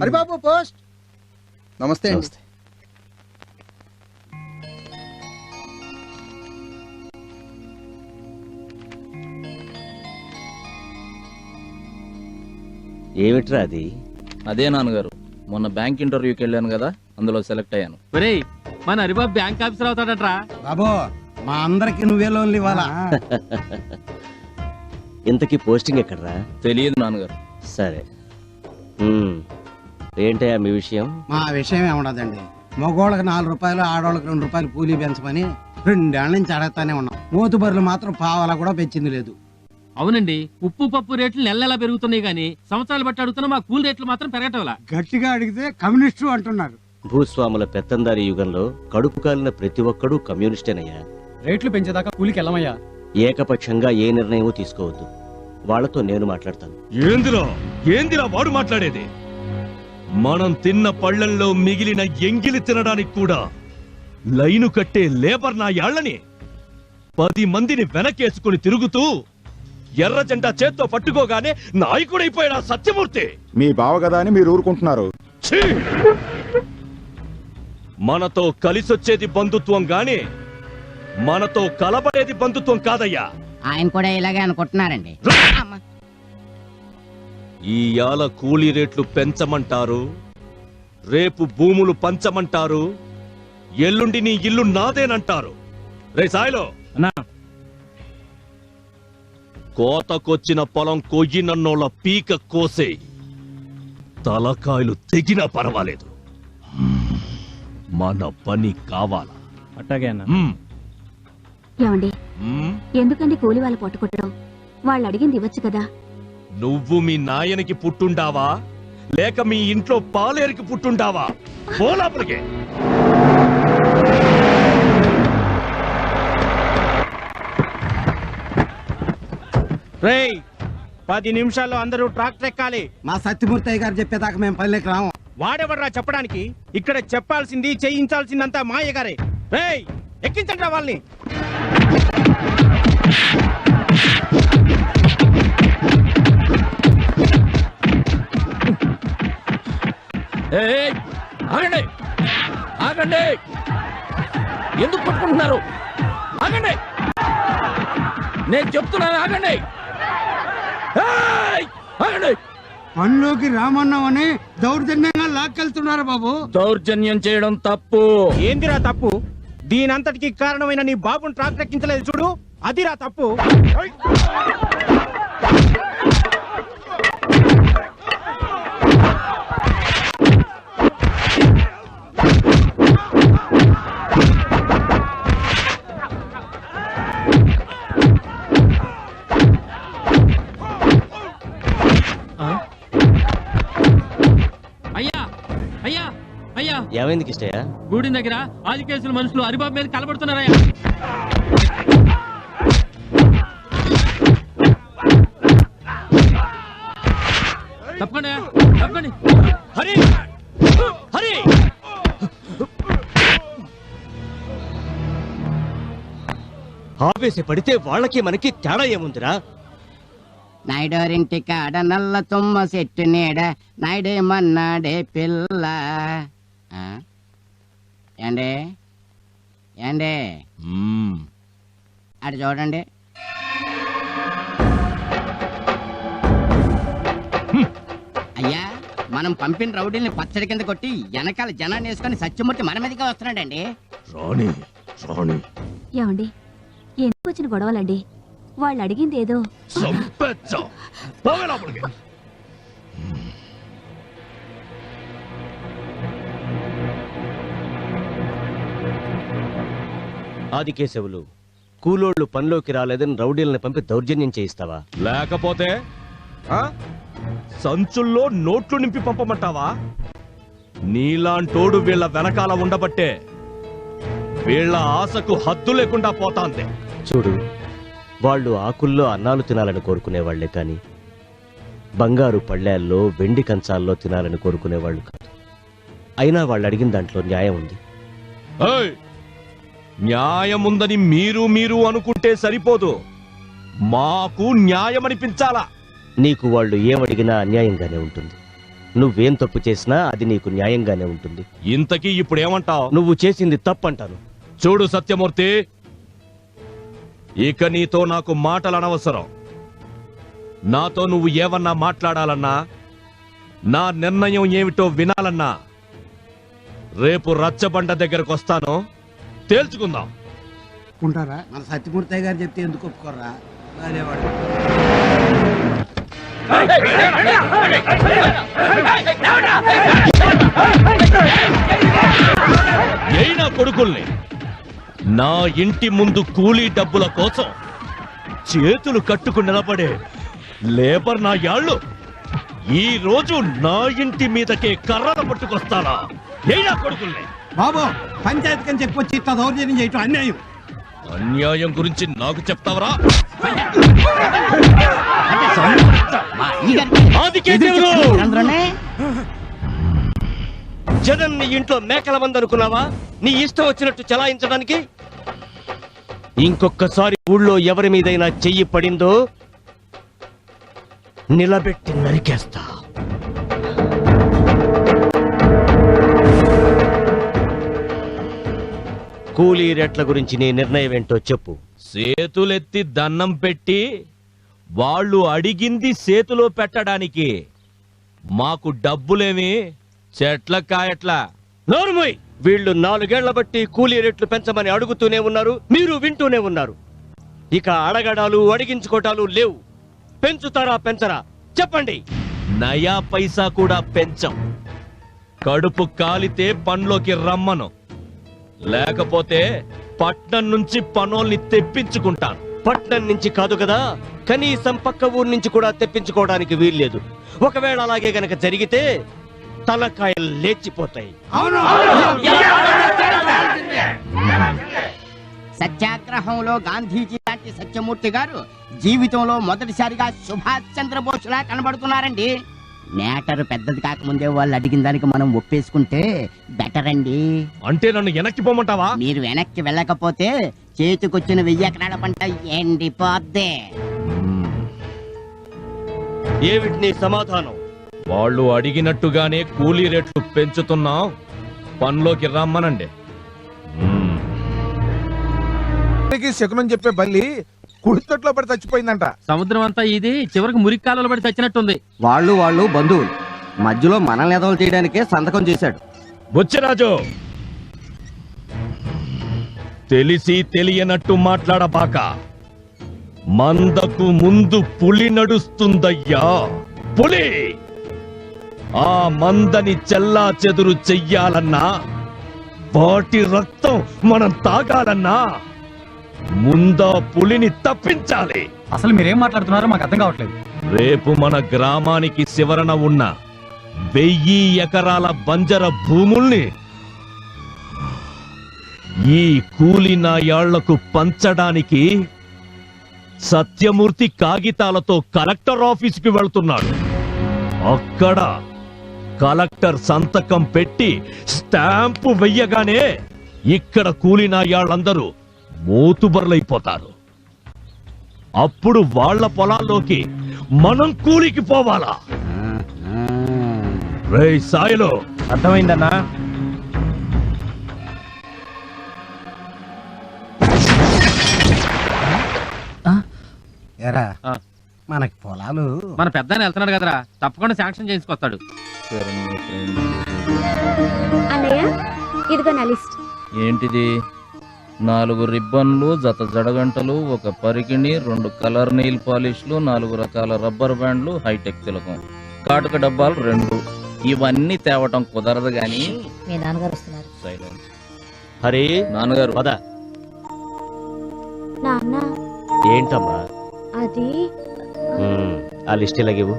హరిబాబు పోస్ట్. నమస్తే. ఏమిట్రా అది? అదే నాన్నగారు, మొన్న బ్యాంక్ ఇంటర్వ్యూకి వెళ్ళాను కదా, అందులో సెలెక్ట్ అయ్యాను. ఒరేయ్, మన హరిబాబు బ్యాంక్ ఆఫీసర్ అవుతాడట్రా. బాబో, మా అందరికి నువ్వే లోన్లు ఇవ్వాలా? ఇంతకీ పోస్టింగ్ ఎక్కడరా? తెలియదు నాన్నగారు. సరే, ఏంటయ్యా మీ విషయం? మా విషయం ఏముండదండి, మగోళ్ళకి 4 రూపాయలు ఆడోళ్ళకి 2 రూపాయలు కూలీ పెంచమని 2 ఏళ్ల నుంచి అడగతానే ఉన్నాం. మోతుబరులు మాత్రం పావలా కూడా పెంచింది లేదు. అవునండి, ఉప్పు పప్పు రేట్లు నెలలా పెరుగుతున్నాయి గానీ సంవత్సరాలు బట్టి అడుగుతున్నా మా కూల్ రేట్లు మాత్రం పెరగటంలా. గట్టిగా అడిగితే కమ్యూనిస్టు అంటున్నారు. భూస్వాముల పెత్తందారి యుగంలో కడుపు కాలిన ప్రతి ఒక్కడూ కమ్యూనిస్టేనయ్యా. రేట్లు పెంచేదాకా కూలికి వెళ్ళమయ్యా. ఏకపక్షంగా ఏ నిర్ణయం తీసుకోవద్దు. వాళ్లతో నేను మాట్లాడతాను. ఏందిరా వాడు మాట్లాడేది? మనం తిన్న పళ్ళల్లో మిగిలిన ఎంగిలి తినడానికి కూడా లైను కట్టే లేబర్ నా యాళ్ళని 10 మందిని వెనకేసుకుని తిరుగుతూ ఎర్ర జెండా చేత్తో పట్టుకోగానే నాయకుడైపోయాడు సత్యమూర్తి. మీ బావ కదా అని మీరు ఊరుకుంటున్నారు. మనతో కలిసొచ్చేది బంధుత్వం గాని మనతో కలబడేది బంధుత్వం కాదయ్యా. ఆయన కూడా ఇలాగే అనుకుంటున్నారండి. ఈ యాల కూలీ రేట్లు పెంచమంటారు, రేపు భూములు పంచమంటారు, ఎల్లుండి నీ ఇల్లు నాదేనంటారు. రే సాయిలో, కోతకొచ్చిన పొలం కొయ్యినన్నోళ్ళ పీక కోసే, తలకాయలు తెగినా పర్వాలేదు, మన పని కావాలా? అట్టాగే అన్న. ఏమండి, ఎందుకండి కూలి వాళ్ళు పట్టుకుంటడం? వాళ్ళు అడిగింది ఇవ్వచ్చు కదా. నువ్వు మీ నాయనకి పుట్టుండావా లేక మీ ఇంట్లో పాలేరికి పుట్టుండావా? పోలాపలికే. రేయ్, 10 నిమిషాల్లో అందరూ ట్రాక్టర్ ఎక్కాలి. మా సత్యమూర్తి గారు చెప్పేదాకా మేము పల్లెకి రాము. వాడెవడరా చెప్పడానికి? ఇక్కడ చెప్పాల్సింది చేయించాల్సిందంతా మా అయ్యగారే. రేయ్, ఎక్కించండి వాళ్ళని. ఆగండి, ఆగండి, ఎందుకు పట్టుకుంటున్నారు? ఆగండి, నేను చెప్తున్నాను, ఆగండి, ఆగండి. పనిలోకి రామన్నామని దౌర్జన్యంగా లాక్కెళ్తున్నారు బాబు. దౌర్జన్యం చేయడం తప్పు. ఏందిరా తప్పు? దీనంతటికి కారణమైన నీ బాబుని ట్రాక్టర్ ఎక్కించలేదు చూడు, అదిరా తప్పు. అయ్యా ఏమైంది కిష్టయ్య? గూడి దగ్గర ఆది కేసుల మనుషులు హరిబాబు మీద కలబడుతున్నారయ్యా. తప్పకుండా తప్పండి. హరి హరి ఆవేశ పడితే వాళ్ళకి మనకి తేడా ఏముందిరా? నాయుడోరింటి కాడ నల్ల తుమ్మ చెట్టు నీడ నాయుడేమన్నాడే పిల్ల. ఏండే ఏండే అటు చూడండి. అయ్యా మనం పంపిన రౌడీల్ని పచ్చడి కింద కొట్టి వెనకాల జనాన్ని వేసుకొని సత్యమూర్తి మన మీదగా వస్తున్నాడండి. రాణి రాణి ఏమండి ఎందుకు వచ్చిన గొడవలండి? వాళ్ళు అడిగింది ఏదో ఆదికేశవులు కూలోళ్ళు పనిలోకి రాలేదని రౌడీలను పంపి దౌర్జన్యం చేయిస్తావా? లేకపోతే సంచుల్లో నోట్లు నింపి పంపమంటావా? నీలాంటోడు వీళ్ళ వెనకాల ఉండబట్టే వీళ్ళ ఆశకు హద్దు లేకుండా పోతాంది. చూడు, వాళ్ళు ఆకుల్లో అన్నాలు తినాలని కోరుకునేవాళ్లే కాని బంగారు పళ్ళేల్లో వెండి కంచాల్లో తినాలని కోరుకునేవాళ్ళు కాదు. అయినా వాళ్ళు అడిగిన దాంట్లో న్యాయం ఉంది. న్యాయముందని మీరు అనుకుంటే సరిపోదు, మాకు న్యాయం అనిపించాలా. నీకు వాళ్ళు ఏమడిగినా అన్యాయంగానే ఉంటుంది. నువ్వేం తప్పు చేసినా అది నీకు న్యాయంగానే ఉంటుంది. ఇంతకీ ఇప్పుడు ఏమంటావు? నువ్వు చేసింది తప్పంటాను. చూడు సత్యమూర్తి, ఇక నీతో నాకు మాటలు అనవసరం. నాతో నువ్వు ఏమన్నా మాట్లాడాలన్నా, నా నిర్ణయం ఏమిటో వినాలన్నా రేపు రచ్చబండ దగ్గరకు వస్తాను, తేల్చుకుందాం. ఉంటారా? మన సత్యమూర్తి గారు చెప్తే ఎందుకు ఒప్పుకోరా? అయినా కొడుకుల్ని నా ఇంటి ముందు కూలీ డబ్బుల కోసం చేతులు కట్టుకు నిలబడే లేబర్ నా యాళ్ళు ఈ రోజు నా ఇంటి మీదకే కర్రలు పట్టుకొస్తారా? అయినా కొడుకుల్ని బాబు పంచాయతీ కని చెప్పొచ్చి ఇట్లా దౌర్జన్యం చేయటం అన్యాయం. అన్యాయం గురించి నాకు చెప్తావరా? జగన్ నీ ఇంట్లో మేకల మంది అనుకున్నావా? నీ ఇష్టం వచ్చినట్టు చలాయించడానికి? ఇంకొకసారి ఊళ్ళో ఎవరి మీదైనా చెయ్యి పడిందో నిలబెట్టి నరికేస్తా. కూలీ రేట్ల గురించి నీ నిర్ణయం ఏంటో చెప్పు. చేతులెత్తి దన్నం పెట్టి వాళ్ళు అడిగింది చేతిలో పెట్టడానికి మాకు డబ్బులేమి చెట్ల కాయట్లా. నోరుమోయ్! వీళ్ళు 4 ఏళ్ల బట్టి కూలీ రేట్లు పెంచమని అడుగుతూనే ఉన్నారు, మీరు వింటూనే ఉన్నారు. ఇక అడగడాలు అడిగించుకోటాలు లేవు. పెంచుతారా పెంచరా చెప్పండి. నయా పైసా కూడా పెంచం. కడుపు కాలితే పనిలోకి రమ్మను, లేకపోతే పట్నం నుంచి పనోల్ని తెప్పించుకుంటాను. పట్నం నుంచి కాదు కదా, కనీసం పక్క ఊరు నుంచి కూడా తెప్పించుకోవడానికి వీల్లేదు. ఒకవేళ అలాగే గనక జరిగితే తలకాయలు లేచిపోతాయి. సత్యాగ్రహంలో గాంధీజీ లాంటి సత్యమూర్తి గారు జీవితంలో మొదటిసారిగా సుభాష్ చంద్రబోస్లా కనబడుతున్నారండి. నేటరు పెద్దది కాకముందే వాళ్ళు అడిగిన దానికి మనం ఒప్పేసుకుంటే బెటర్ అండి. అంటే నన్ను వెనక్కి పోమంటావా? మీరు వెనక్కి వెళ్ళకపోతే చేతికొచ్చిన 1000 ఎకరాల పంట ఎండిపోద్దే. ఏమిటి నీ సమాధానం? వాళ్ళు అడిగినట్టుగానే కూలీ రేట్లు పెంచుతున్నాం, పనిలోకి రమ్మనండి. శకునం చెప్పే బల్లి కుడితట్లో పడి చచ్చిపోయిందంట. సముద్రం అంతా ఇది చివరికి మురికి కాలంలో పడి చచ్చినట్టుంది. వాళ్ళు బంధువులు మధ్యలో మనల్ని ఎదవలు తీయడానికే సంతకం చేశాడు. బుచ్చిరాజు, తెలిసి తెలియనట్టు మాట్లాడబాక. మందకు ముందు పులి నడుస్తుందయ్యా, పులి. ఆ మందని చెల్లా చెదురు చెయ్యాలన్నా, వాటి రక్తం మనం తాగాలన్నా ముందా పులిని తప్పించాలి. అసలు మీరేం మాట్లాడుతున్నారో మాకు అర్థం కావట్లేదు. రేపు మన గ్రామానికి శివరణ ఉన్న 1000 ఎకరాల బంజర భూముల్ని ఈ కూలి నాయాళ్లకు పంచడానికి సత్యమూర్తి కాగితాలతో కలెక్టర్ ఆఫీసుకి వెళ్తున్నాడు. అక్కడ కలెక్టర్ సంతకం పెట్టి స్టాంపు వెయ్యగానే ఇక్కడ కూలి నాయాళ్ళందరూ మోతుబర్లైపోతారు. అప్పుడు వాళ్ళ పొలాల్లోకి మనం కూలికి పోవాలా? రేయ్ సాయిలో, అర్థమైందన్నా? ఎరా మనకి పొలాలు మన పెద్ద వెళ్తున్నాడు కదరా, తప్పకుండా శాంక్షన్ చేసుకొస్తాడు. అన్నయ్య ఇదిగో నా లిస్ట్. ఏంటిది? 4 రిబ్బన్లు, జత జడగంటలు, 1 పరికిణి, 2 కలర్ నెయిల్ పాలిష్లు, 4 రకాల రబ్బర్ బ్యాండ్లు, హైటెక్ తిలకం, కాటుక డబ్బాలు 2. ఇవన్నీ తేవటం కుదరదు గాని. మీ నాన్నగారు వస్తున్నారు. సైలెన్స్. హరి, నాన్నగారు పద. నాన్న ఏంటమ్మా అది ఆ లిస్ట్ ఇలాగివ్వు.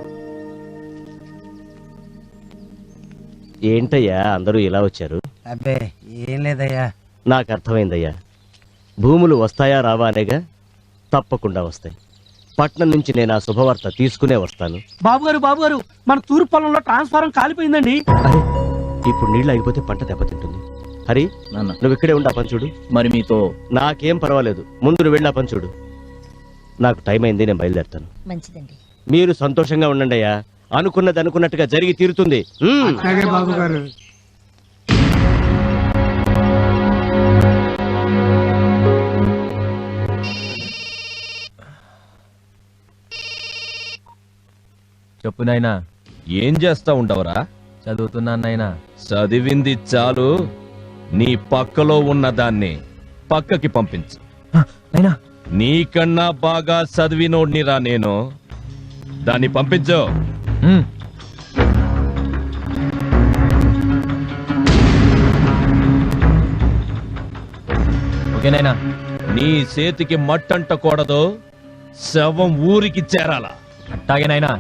ఏంటయ్యా అందరూ ఇలా వచ్చారు? అబ్బే ఏం లేదయ్యా. నాకు అర్థమైందయ్యా. భూములు వస్తాయా రావా అనేగా? తప్పకుండా వస్తాయి. పట్నం నుంచి నేను ఆ శుభవార్త తీసుకునే వస్తాను. బాబుగారు మన తూర్పు పొలంలో ట్రాన్స్ఫారం కాలిపోయిందండి. ఇప్పుడు నీళ్ళు అయిపోతే పంట దెబ్బతింటుంది. హరి, నువ్వు ఇక్కడే ఉండి ఆ పని చూడు. మరి మీతో నాకేం పర్వాలేదు, ముందు నువ్వు వెళ్ళి ఆ పని చూడు. నాకు టైం అయింది, నేను బయలుదేరుతాను. మంచిదండి. మీరు సంతోషంగా ఉండండి అయ్యా. అనుకున్నది అనుకున్నట్టుగా జరిగి తీరుతుంది. బాబు గారు చెప్పు నాయనా. ఏం చేస్తా ఉండవరా? చదువుతున్నాను నాయనా. చదివింది చాలు, నీ పక్కలో ఉన్న దాన్ని పక్కకి పంపించు. నీకన్నా బాగా చదివినోడ్నిరా నేను. దాన్ని పంపించు. ఓకేనైనా? నీ చేతికి మట్టంటకూడదు, శవం ఊరికి చేరాల. అట్టాగేనైనా.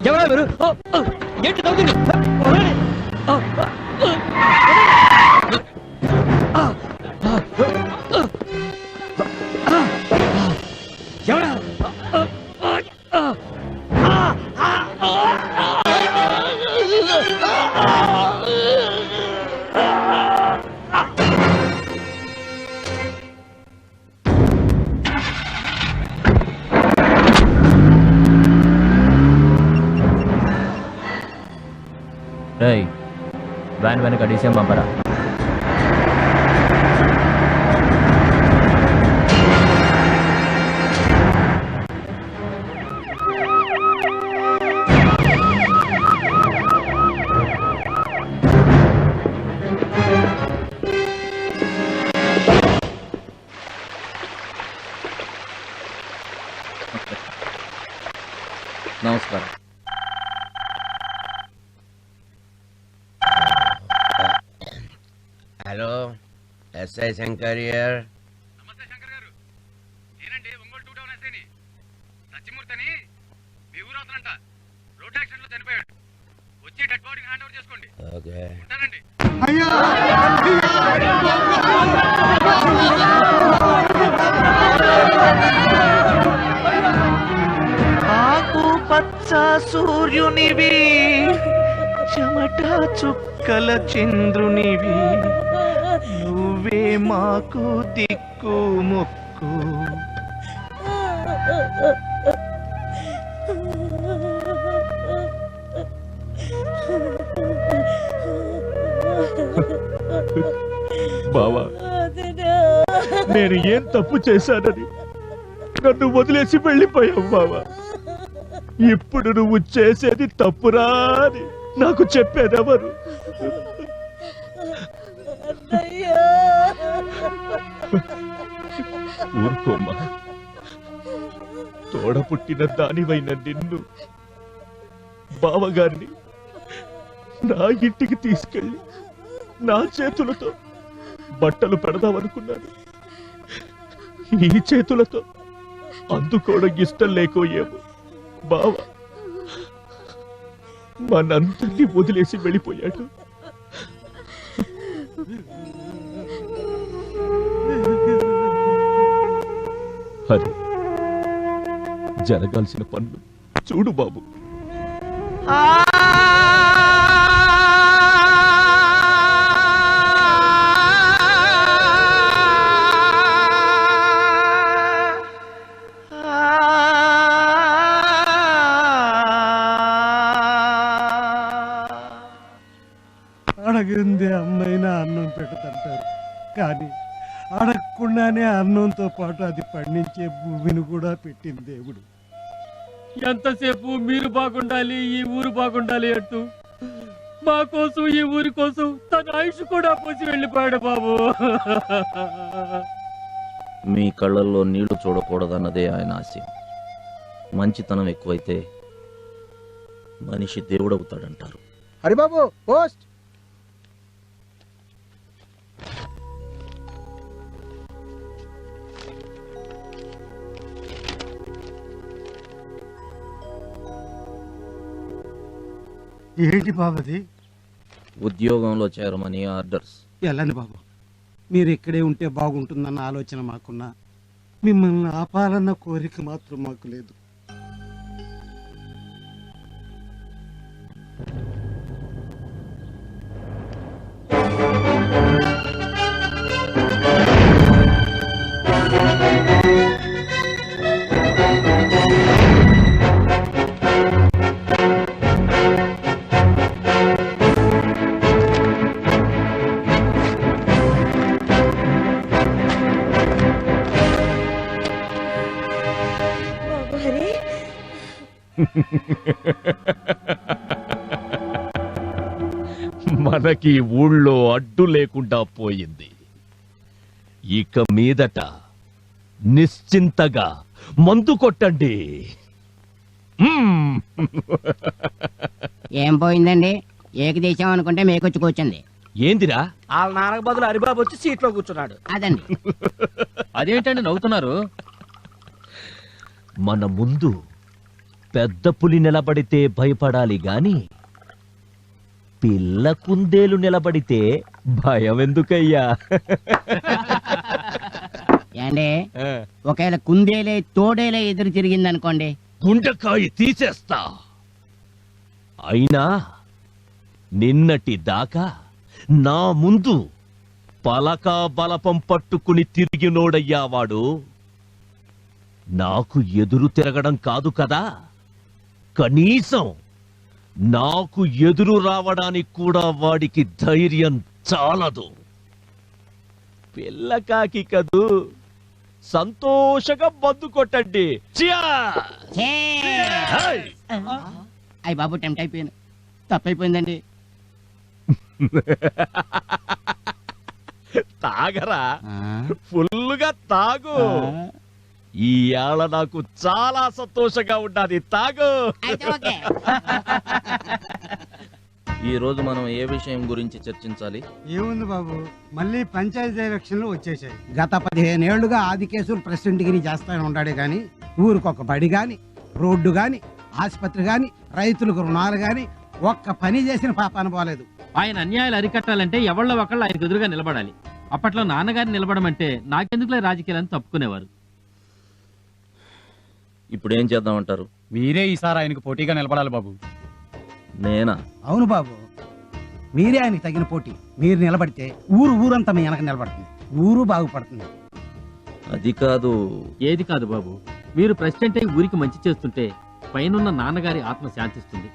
ఎవరా మీరు? ఏంటి తగ్గుతుంది? ఎవరా? వ్యాన్ వెనక డీసీఎం పంపరా. నమస్కారం. Hello, SI Shankar here. Okay. ఆకు పచ్చ సూర్యునివి, చెమట చుక్కల చంద్రునివి, నువ్వే మాకు దిక్కు మొక్కు. బావా, నేను ఏం తప్పు చేశానని నన్ను వదిలేసి వెళ్ళిపోయావు బావా. ఇప్పుడు నువ్వు చేసేది తప్పురా అని నాకు చెప్పేదెవరు? ఊరుకోమ్మా, తోడ పుట్టిన దానివైన నిన్ను బావగారిని నా ఇంటికి తీసుకెళ్ళి నా చేతులతో బట్టలు పెడదామనుకున్నాను. ఈ చేతులతో అందుకోవడం ఇష్టం లేకో ఏమో బావ మనందరినీ వదిలేసి వెళ్ళిపోయాడు. అరే, జరగాల్సిన పనులు చూడు బాబు. అడగందే అమ్మైనా అన్నం పెడతంటారు, కానీ అడగకుండానే అన్నంతో పాటు అది పండించే భూమిని కూడా పెట్టింది దేవుడు. ఎంతసేపు మీరు బాగుండాలి, ఈ ఊరు బాగుండాలి అంటూ మా కోసం, ఈ ఊరి కోసం తన ఆయుష్ కూడా పోసి వెళ్ళిపోయాడు బాబు. మీ కళ్ళల్లో నీళ్లు చూడకూడదన్నదే ఆయన ఆశయం. మంచితనం ఎక్కువైతే మనిషి దేవుడవుతాడంటారు. హరిబాబు పోస్ట్. ఏంటి బాబుది? ఉద్యోగంలో చేరమని ఆర్డర్స్. వెళ్ళండి బాబు, మీరు ఇక్కడే ఉంటే బాగుంటుందన్న ఆలోచన మాకున్నా, మిమ్మల్ని ఆపాలన్న కోరిక మాత్రం మాకు లేదు. మనకి ఊళ్ళో అడ్డు లేకుండా పోయింది. ఇక మీదట నిశ్చింతగా మందు కొట్టండి. ఏం పోయిందండి? ఏకదేశం అనుకుంటే మేకొచ్చి కూర్చుంది. ఏందిరా? వాళ్ళ నాన్నకు బదులు హరిబాబు వచ్చి సీట్లో కూర్చున్నాడు. అదండి. అదేంటండి నవ్వుతున్నారు? మన ముందు పెద్ద పులి నిలబడితే భయపడాలి గాని పిల్ల కుందేలు నిలబడితే భయం ఎందుకయ్యా? ఏండి, ఒకవేళ కుందేలే తోడేలే ఎదురు తిరిగిందనుకోండి, గుండెకాయ తీసేస్తా. అయినా నిన్నటి దాకా నా ముందు పలకా బలపం పట్టుకుని తిరిగినోడయ్యా వాడు. నాకు ఎదురు తిరగడం కాదు కదా, కనీసం నాకు ఎదురు రావడానికి కూడా వాడికి ధైర్యం చాలదు. పిల్లకాకి కదూ, సంతోషంగా మందు కొట్టండి. అయ్యి బాబు టెంప్ట్ అయిపోయాను, తప్పైపోయిందండి. తాగరా, ఫుల్లుగా తాగు. ఈ ఏళ నాకు చాలా సంతోషంగా ఉండాలి, తాగు. ఈ రోజు మనం ఏ విషయం గురించి చర్చించాలి? ఏముంది బాబు, మళ్ళీ పంచాయతీ ఎలక్షన్లు వచ్చేసాయి. గత 15 ఏళ్లుగా ఆది కేసులు ప్రెసిడెంట్ గిరి చేస్తానే ఉన్నాడే గాని, ఊరికొక బడి గాని, రోడ్డు గాని, ఆసుపత్రి గాని, రైతులకు రుణాలు గాని ఒక్క పని చేసిన పాపాన పోలేదు. ఆయన అన్యాయాలు అరికట్టాలంటే ఎవళ్ళ ఒకళ్ళు ఆయనకు ఎదురుగా నిలబడాలి. అప్పట్లో నాన్నగారిని నిలబడమంటే నాకెందుకులే రాజకీయాలను తప్పుకునేవారు. ఇప్పుడు ఏం చేద్దామంటారు? మీరే ఈసారి ఆయనకు పోటీగా నిలబడాలి బాబు. నేనా? అవును బాబు, మీరే ఆయనకి తగిన పోటీ. మీరు నిలబడితే ఊరంతా మీ వెనక నిలబడుతుంది, ఊరు బాగుపడుతుంది. అది కాదు. ఏది కాదు బాబు, మీరు ప్రెసిడెంట్ అయి ఊరికి మంచి చేస్తుంటే పైనున్న నాన్నగారి ఆత్మ శాంతిస్తుంది.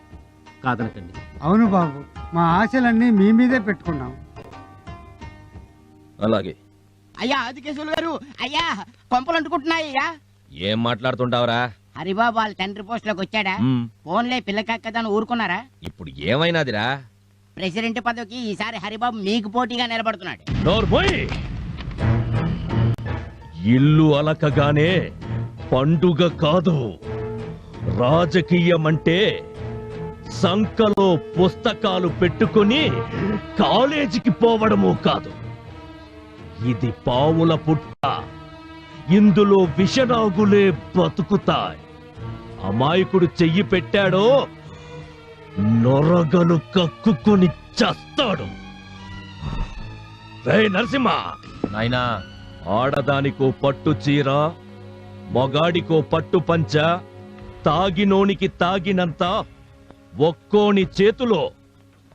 కాదనకండి. అవును బాబు, మా ఆశలన్నీ మీ మీదే పెట్టుకున్నాం. అలాగే. అయ్యా ఆదికేశవులు గారు, అయ్యా కొంపలు అంటుకుంటున్నాయ్యా. ఏం మాట్లాడుతుంటావురా? హరిబాబు వాళ్ళ తండ్రి పోస్ట్ లోకి వచ్చాడా? ఫోన్లే పిల్లకక్కదని ఊరుకున్నారా? ఇప్పుడు ఏమైనాదిరా? ప్రెసిడెంట్ పదవికి ఈసారి హరిబాబు మీకు పోటీగా నిలబడుతున్నాడు. నోర్మోయ్! ఇల్లు అలకగానే పండుగ కాదు, రాజకీయం అంటే సంకలో పుస్తకాలు పెట్టుకుని కాలేజీకి పోవడము కాదు. ఇది పావుల పుట్ట, ఇందులో విషనాగులే బతుకుతాయి. అమాయకుడు చెయ్యి పెట్టాడో నొరగలు కక్కుకొని చస్తాడు. రే నరసింహ, నాయనా, ఆడదానికో పట్టు చీర, మొగాడికో పట్టు పంచ, తాగినోనికి తాగినంత ఒక్కోని చేతిలో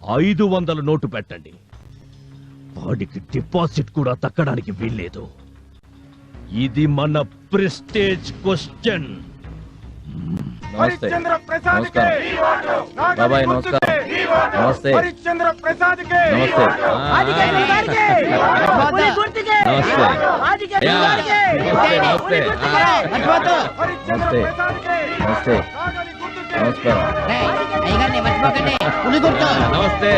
500 నోటు పెట్టండి. వాడికి డిపాజిట్ కూడా తక్కడానికి వీల్లేదు. ఇది మన ప్రెస్టేజ్ క్వశ్చన్. హరిశ్చంద్ర ప్రసాద్కే బాబాయ్ నమస్కారం. నమస్తే. హరిశ్చంద్ర ప్రసాద్కే నమస్తే. నమస్తే. నమస్తే. నమస్కారం. నమస్తే.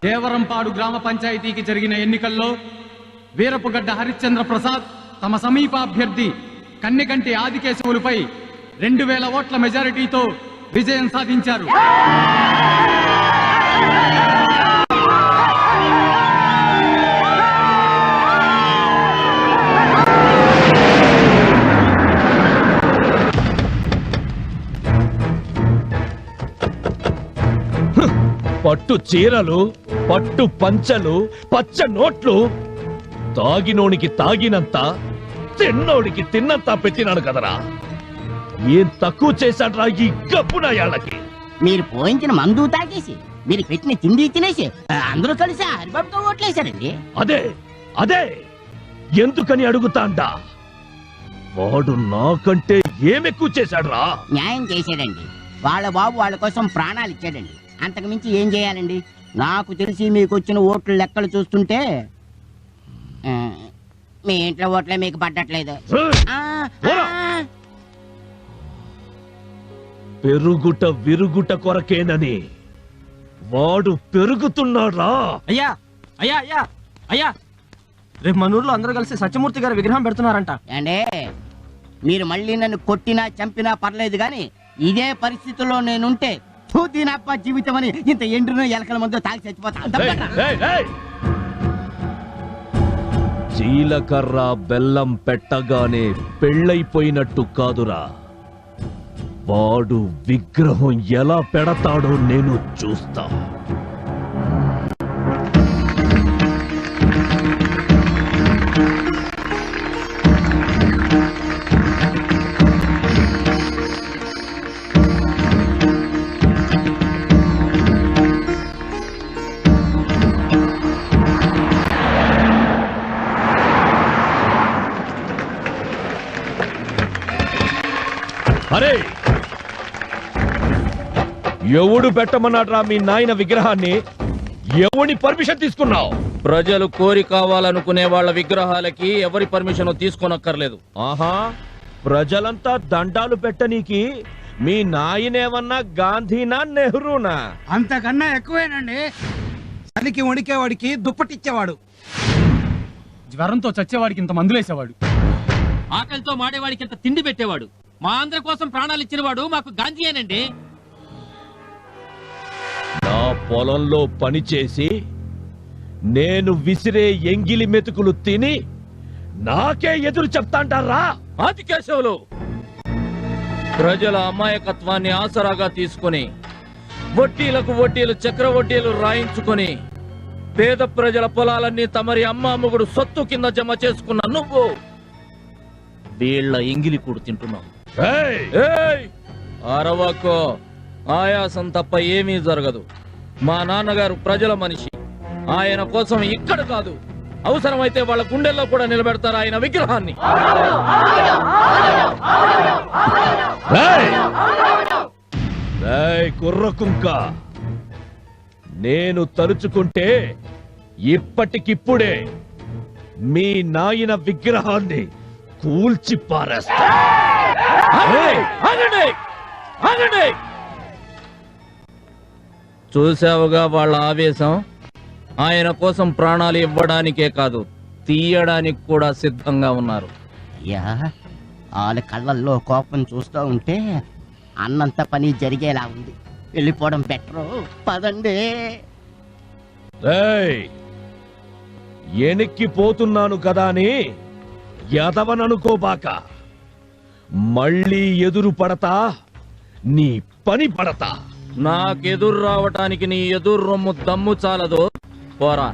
దేవరంపాడు గ్రామ పంచాయతీకి జరిగిన ఎన్నికల్లో వీరపుగడ్డ హరిశ్చంద్ర ప్రసాద్ తమ సమీప అభ్యర్థి కన్నెకంటి ఆదికేశవులపై 2000 ఓట్ల మెజారిటీతో విజయం సాధించారు. పట్టు చీరలు, పట్టు పంచలు, పచ్చ నోట్లు, తాగినోనికి తాగినంత, తిన్నోడికి తిన్నంత పెట్టినాడు కదరా. ఏం తక్కువ చేశాడ్రా ఈ గప్పునాయాళ్ళకి? మీరు పోయించిన మందు తాగేసి, మీరు పెట్టిన తిండి తినేసి అందరూ కలిసి హరిబాబుతో ఓట్లేశారండి. అదే అదే ఎందుకని అడుగుతాండా? వాడు నాకంటే ఏమెక్కువ చేశాడ్రా? న్యాయం చేశాడండి. వాళ్ళ బాబు వాళ్ళ కోసం ప్రాణాలు ఇచ్చాడండి. అంతకు మించి ఏం చేయాలండి? నాకు తెలిసి మీకు వచ్చిన ఓట్ల లెక్కలు చూస్తుంటే మీ ఇంట్లో ఓట్లే మీకు పడ్డట్లేదు. పెరుగుట విరుగుట కొరకేనని వాడు పెరుగుతున్నాడా? అయ్యా అయ్యా అయ్యా అయ్యా, రేపు మన ఊర్లో అందరూ కలిసి సత్యమూర్తి గారి విగ్రహం పెడుతున్నారంట. అంటే మీరు మళ్ళీ నన్ను కొట్టినా చంపినా పర్లేదు కానీ ఇదే పరిస్థితుల్లో నేనుంటే దీనప్ప జీవితం అని ఇంత ఎండ్రునో ఎలకల మందో తాగి చచ్చిపోతా. జీలకర్ర బెల్లం పెట్టగానే పెళ్ళైపోయినట్టు కాదురా, వాడు విగ్రహం ఎలా పెడతాడో నేను చూస్తా. అరే, ఎవడు పెట్టమన్నాడ్రా మీ నాయన విగ్రహాన్ని? ఎవని పర్మిషన్ తీసుకున్నావు? ప్రజలు కోరి కావాలనుకునే వాళ్ళ విగ్రహాలకి ఎవరి పర్మిషన్ తీసుకోనక్కర్లేదు. ఆహా, ప్రజలంతా దండాలు పెట్టనీకి మీ నాయనేమన్నా గాంధీనా నెహ్రూనా? అంతకన్నా ఎక్కువేనండి. చలికి వణికేవాడికి దుప్పటిచ్చేవాడు, జ్వరంతో చచ్చేవాడికి ఇంత మందులేసేవాడు, ఆకలితో మాడేవాడికి ఇంత తిండి పెట్టేవాడు, మా ఆంధ్ర కోసం ప్రాణాలు ఇచ్చినవాడు మాకు గాంధీయేనండి. నా పొలంలో పనిచేసి నేను విసిరే ఎంగిలి మెతుకులు తిని నాకే ఎదురు చెప్తాంటారా? ఆదికేశవులు, ప్రజల అమాయకత్వాన్ని ఆసరాగా తీసుకొని వడ్డీలకు వడ్డీలు చక్రవడ్డీలు రాయించుకొని పేద ప్రజల పొలాలన్నీ తమరి అమ్మాముగుడు సొత్తు కింద జమ చేసుకున్న నువ్వు వీళ్ళ ఎంగిలి కూడు తింటున్నావు. అరవకో, ఆయాసం తప్ప ఏమీ జరగదు. మా నాన్నగారు ప్రజల మనిషి. ఆయన కోసం ఇక్కడ కాదు, అవసరమైతే వాళ్ళ గుండెల్లో కూడా నిలబెడతారు ఆయన విగ్రహాన్ని. కుర్రకుంక, నేను తలుచుకుంటే ఇప్పటికిప్పుడే మీ నాయన విగ్రహాన్ని కూల్చి పారేస్తా. చూసావుగా వాళ్ళ ఆవేశం. ఆయన కోసం ప్రాణాలు ఇవ్వడానికే కాదు, తీయడానికి కూడా సిద్ధంగా ఉన్నారు. యా, వాళ్ళ కళ్ళల్లో కోపం చూస్తూ ఉంటే అన్నంత పని జరిగేలా ఉంది. వెళ్ళిపోవడం బెటరు, పదండి. ఎనిక్కిపోతున్నాను కదా అని ఎదవననుకోబాక. మళ్ళీ ఎదురు పడతా, నీ పని పడతా. నాకెదురు రావటానికి నీ ఎదురు రొమ్ము దమ్ము చాలదు. పోరా.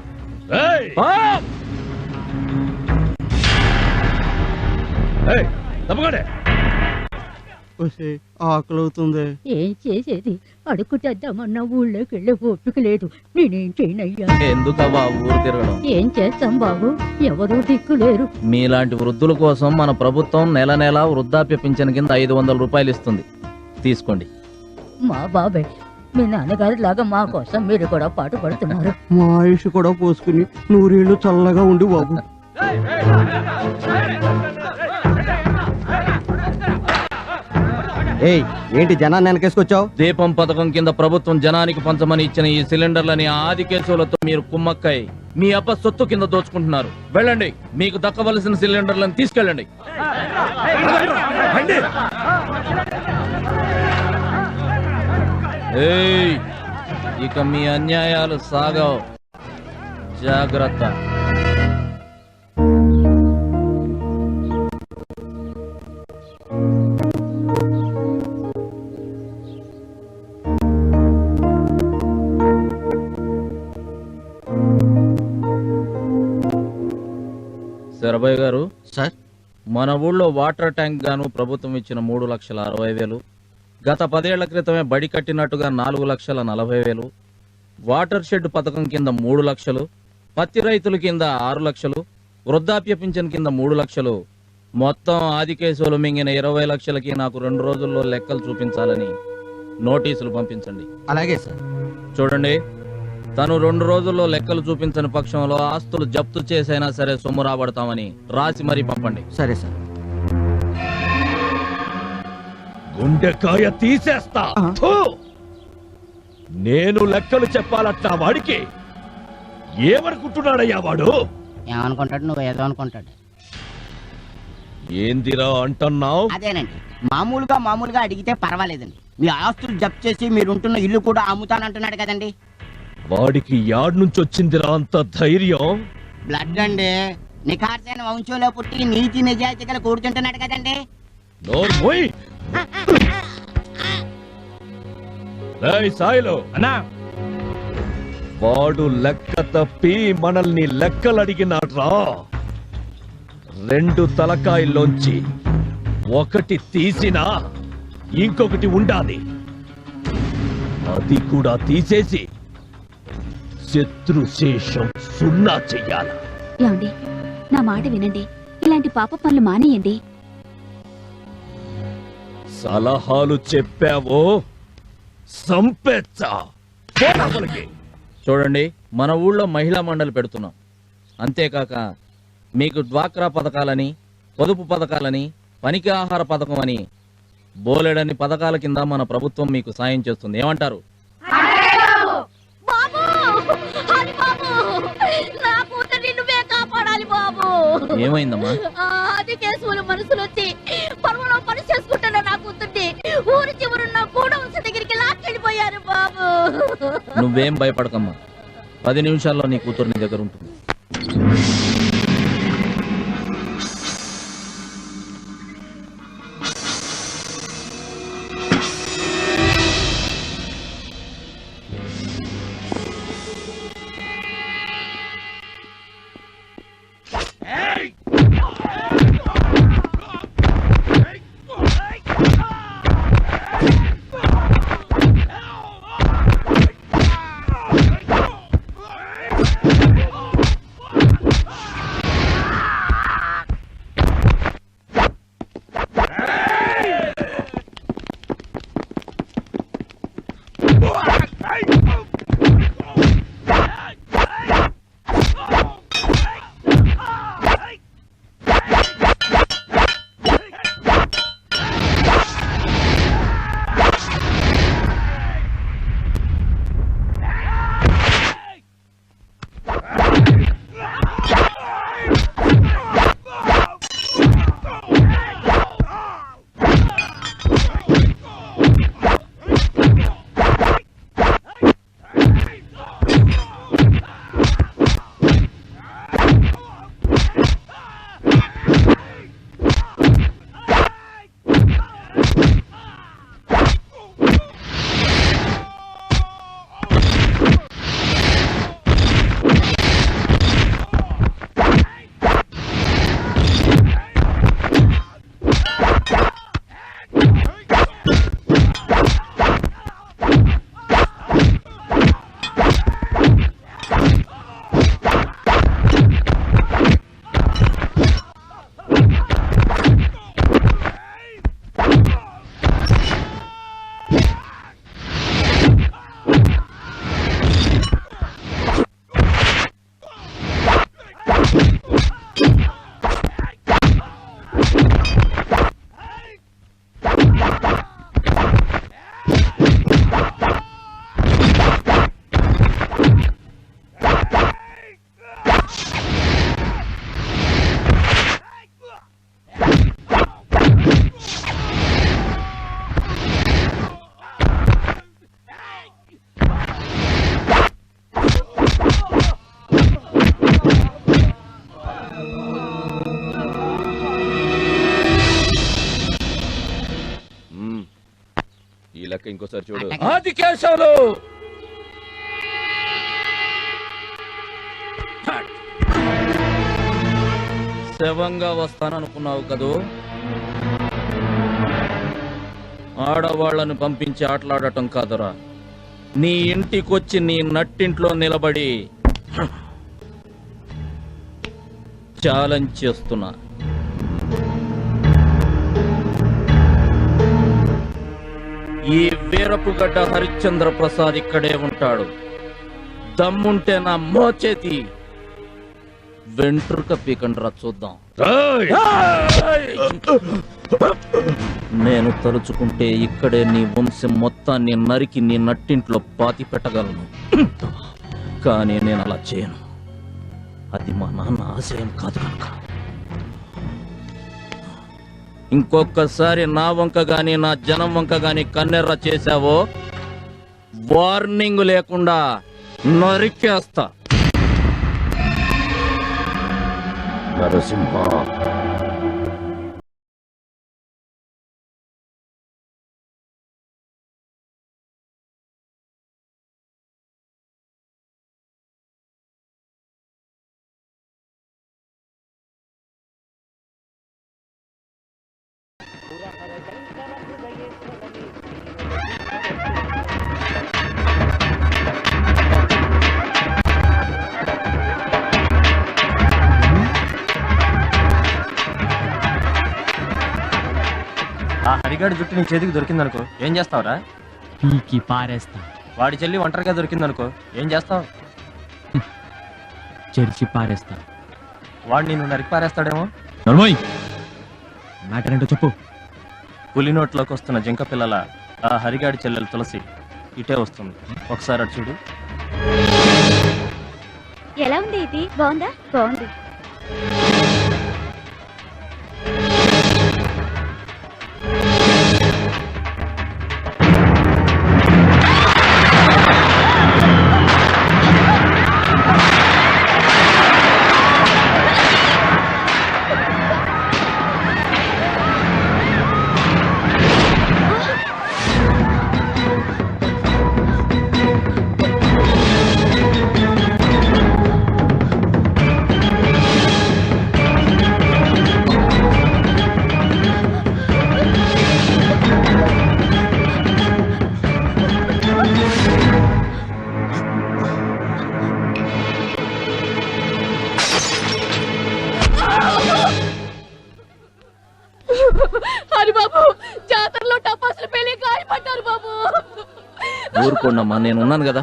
ఆకలవుతుంది. ఏం చేసేది, అడుగుతేద్దామన్నా ఊళ్ళోకి వెళ్ళే ఓపిక లేదు. నేనేం చేయనయ్యా. ఎందుకవ్వా ఊరు తిరగడం? ఏం చేస్తాం బాబు, ఎవరూ దిక్కు లేరు. మీలాంటి వృద్ధుల కోసం మన ప్రభుత్వం నెల నెలా వృద్ధాప్య పింఛన్ కింద 500 రూపాయలు ఇస్తుంది. తీసుకోండి. మా బాబాయ్, మీ నాన్నగారి లాగా మా కోసం మీరు కూడా పాటు పడుతున్నారు. మా ఆయుష్ కూడా పోసుకుని నూరేళ్ళు చల్లగా ఉండి బాబు. ఏంటి జనాన్ని వెనకేసుకొచ్చావు? దీపం పథకం కింద ప్రభుత్వం జనానికి పంచమని ఇచ్చిన ఈ సిలిండర్లని ఆది కేసులతో మీరు కుమ్మక్కై మీ అప్ప సొత్తు కింద దోచుకుంటున్నారు. వెళ్ళండి, మీకు దక్కవలసిన సిలిండర్లను తీసుకెళ్ళండి. ఇక మీ అన్యాయాలు సాగవు. జాగ్రత్త. శరభయ్య గారు, సార్, మన ఊళ్ళో వాటర్ ట్యాంక్ గాను ప్రభుత్వం ఇచ్చిన 3,60,000, గత 10 ఏళ్ల క్రితమే బడి కట్టినట్టుగా 4,40,000, వాటర్ షెడ్ పథకం కింద 3 లక్షలు, పత్తి రైతుల కింద 6 లక్షలు, వృద్ధాప్య పింఛన్ కింద 3 లక్షలు, మొత్తం ఆది కేసులు మింగిన 20 లక్షలకి నాకు 2 రోజుల్లో లెక్కలు చూపించాలని నోటీసులు పంపించండి. అలాగే సార్. చూడండి, తను 2 రోజుల్లో లెక్కలు చూపించని పక్షంలో ఆస్తులు జప్తు చేసైనా సరే సొమ్ము రాబడతామని రాసి మరీ పంపండి. సరే సార్. గుండెకాయ తీసేస్తా. నేను లెక్కలు చెప్పాలట్లా వాడికి ఏమనుకుంటున్నాడయ్యా వాడు? ఏమనుకుంటాడు? నువ్వు ఏదో అనుకుంటాడు. ఏందిరా అంటున్నావు? అదేనండి, మామూలుగా అడిగితే పర్వాలేదండి. మీ ఆస్తులు జప్తు చేసి మీరుంటున్న ఇల్లు కూడా అమ్ముతానంటున్నాడు కదండి. వాడికి యాడ్ నుంచి వచ్చిందిరా అంత ధైర్యం? బ్లడ్ అండి, నిఖార్సైన వంశంలో పుట్టి నీతి నిజాయితీగా కూర్చుంటున్నాడు కదండి. సాయిలో అన్నా, వాడు లెక్క తప్పి మనల్ని లెక్కలు అడిగినాడ్రా. 2 తలకాయల్లోంచి ఒకటి తీసినా ఇంకొకటి ఉండాలి. అది కూడా తీసేసి శత్రుశేషం 0 చెయ్యాలి. ఏమండి, నా మాట వినండి. ఇలాంటి పాప పనులు మానేయండి. సలహాలు చెప్పావో సంపెచ్చా. చూడండి, మన ఊళ్ళో మహిళా మండలి పెడుతున్నాం. అంతేకాక మీకు డ్వాక్రా పథకాలని, పొదుపు పథకాలని, పనికి ఆహార పథకం అని బోలెడన్ని పథకాల కింద మన ప్రభుత్వం మీకు సాయం చేస్తుంది. ఏమంటారు? ఏమైందమ్మా? అది కేసులు మనసులు వచ్చి పర్వలో పని చేసుకుంటున్నా నా కూతుర్ని ఊరి చివరున్న గూడెంస దగ్గరికి లాక్కెళ్ళిపోయారు బాబు. నువ్వేం భయపడకమ్మా, 10 నిమిషాల్లో నీ కూతురు నీ దగ్గర ఉంటుంది. లెక్క ఇంకోసారి చూడు. ఆది కేశవులు శవంగా వస్తాననుకున్నావు కదూ? ఆడవాళ్లను పంపించి ఆటలాడటం కాదురా, నీ ఇంటికొచ్చి నీ నట్టింట్లో నిలబడి ఛాలెంజ్ చేస్తున్నా. ఈ వీరపుగడ్డ హరిశ్చంద్ర ప్రసాద్ ఇక్కడే ఉంటాడు. దమ్ముంటే నా మోచేతి వెంట్రుక పీకండ్రా చూద్దాం. నేను తలుచుకుంటే ఇక్కడే నీ వంశం మొత్తాన్ని నరికి నీ నట్టింట్లో పాతి పెట్టగలను. కానీ నేను అలా చేయను. అది మా నాన్న ఆశయం కాదు కనుక. ఇంకొకసారి నా వంక గాని నా జనం వంక గాని కన్నెర్ర చేశావో వార్నింగ్ లేకుండా నరికేస్తా. నరసింహ ఆ హరిగాడి జుట్టు నీ చేతికి దొరికిందనుకో ఏం చేస్తావురా? పీకి పారేస్తా. వాడి చెల్లి ఒంటరిగా దొరికిందనుకో ఏం చేస్తావు? చెరిచి పారేస్తా. వాడు నిన్ను నరికి పారేస్తాడేమో. మ్యాటర్ ఏంటో చెప్పు. పులి నోట్లోకి వస్తున్న జింక పిల్లల ఆ హరిగాడి చెల్లెలు తులసి ఇటే వస్తుంది. ఒకసారి అటు చూడు. ఎలా ఉంది ఇది? బాగుందా? బాగుంది. ఊరుకోండమ్మా, నేను ఉన్నాను కదా.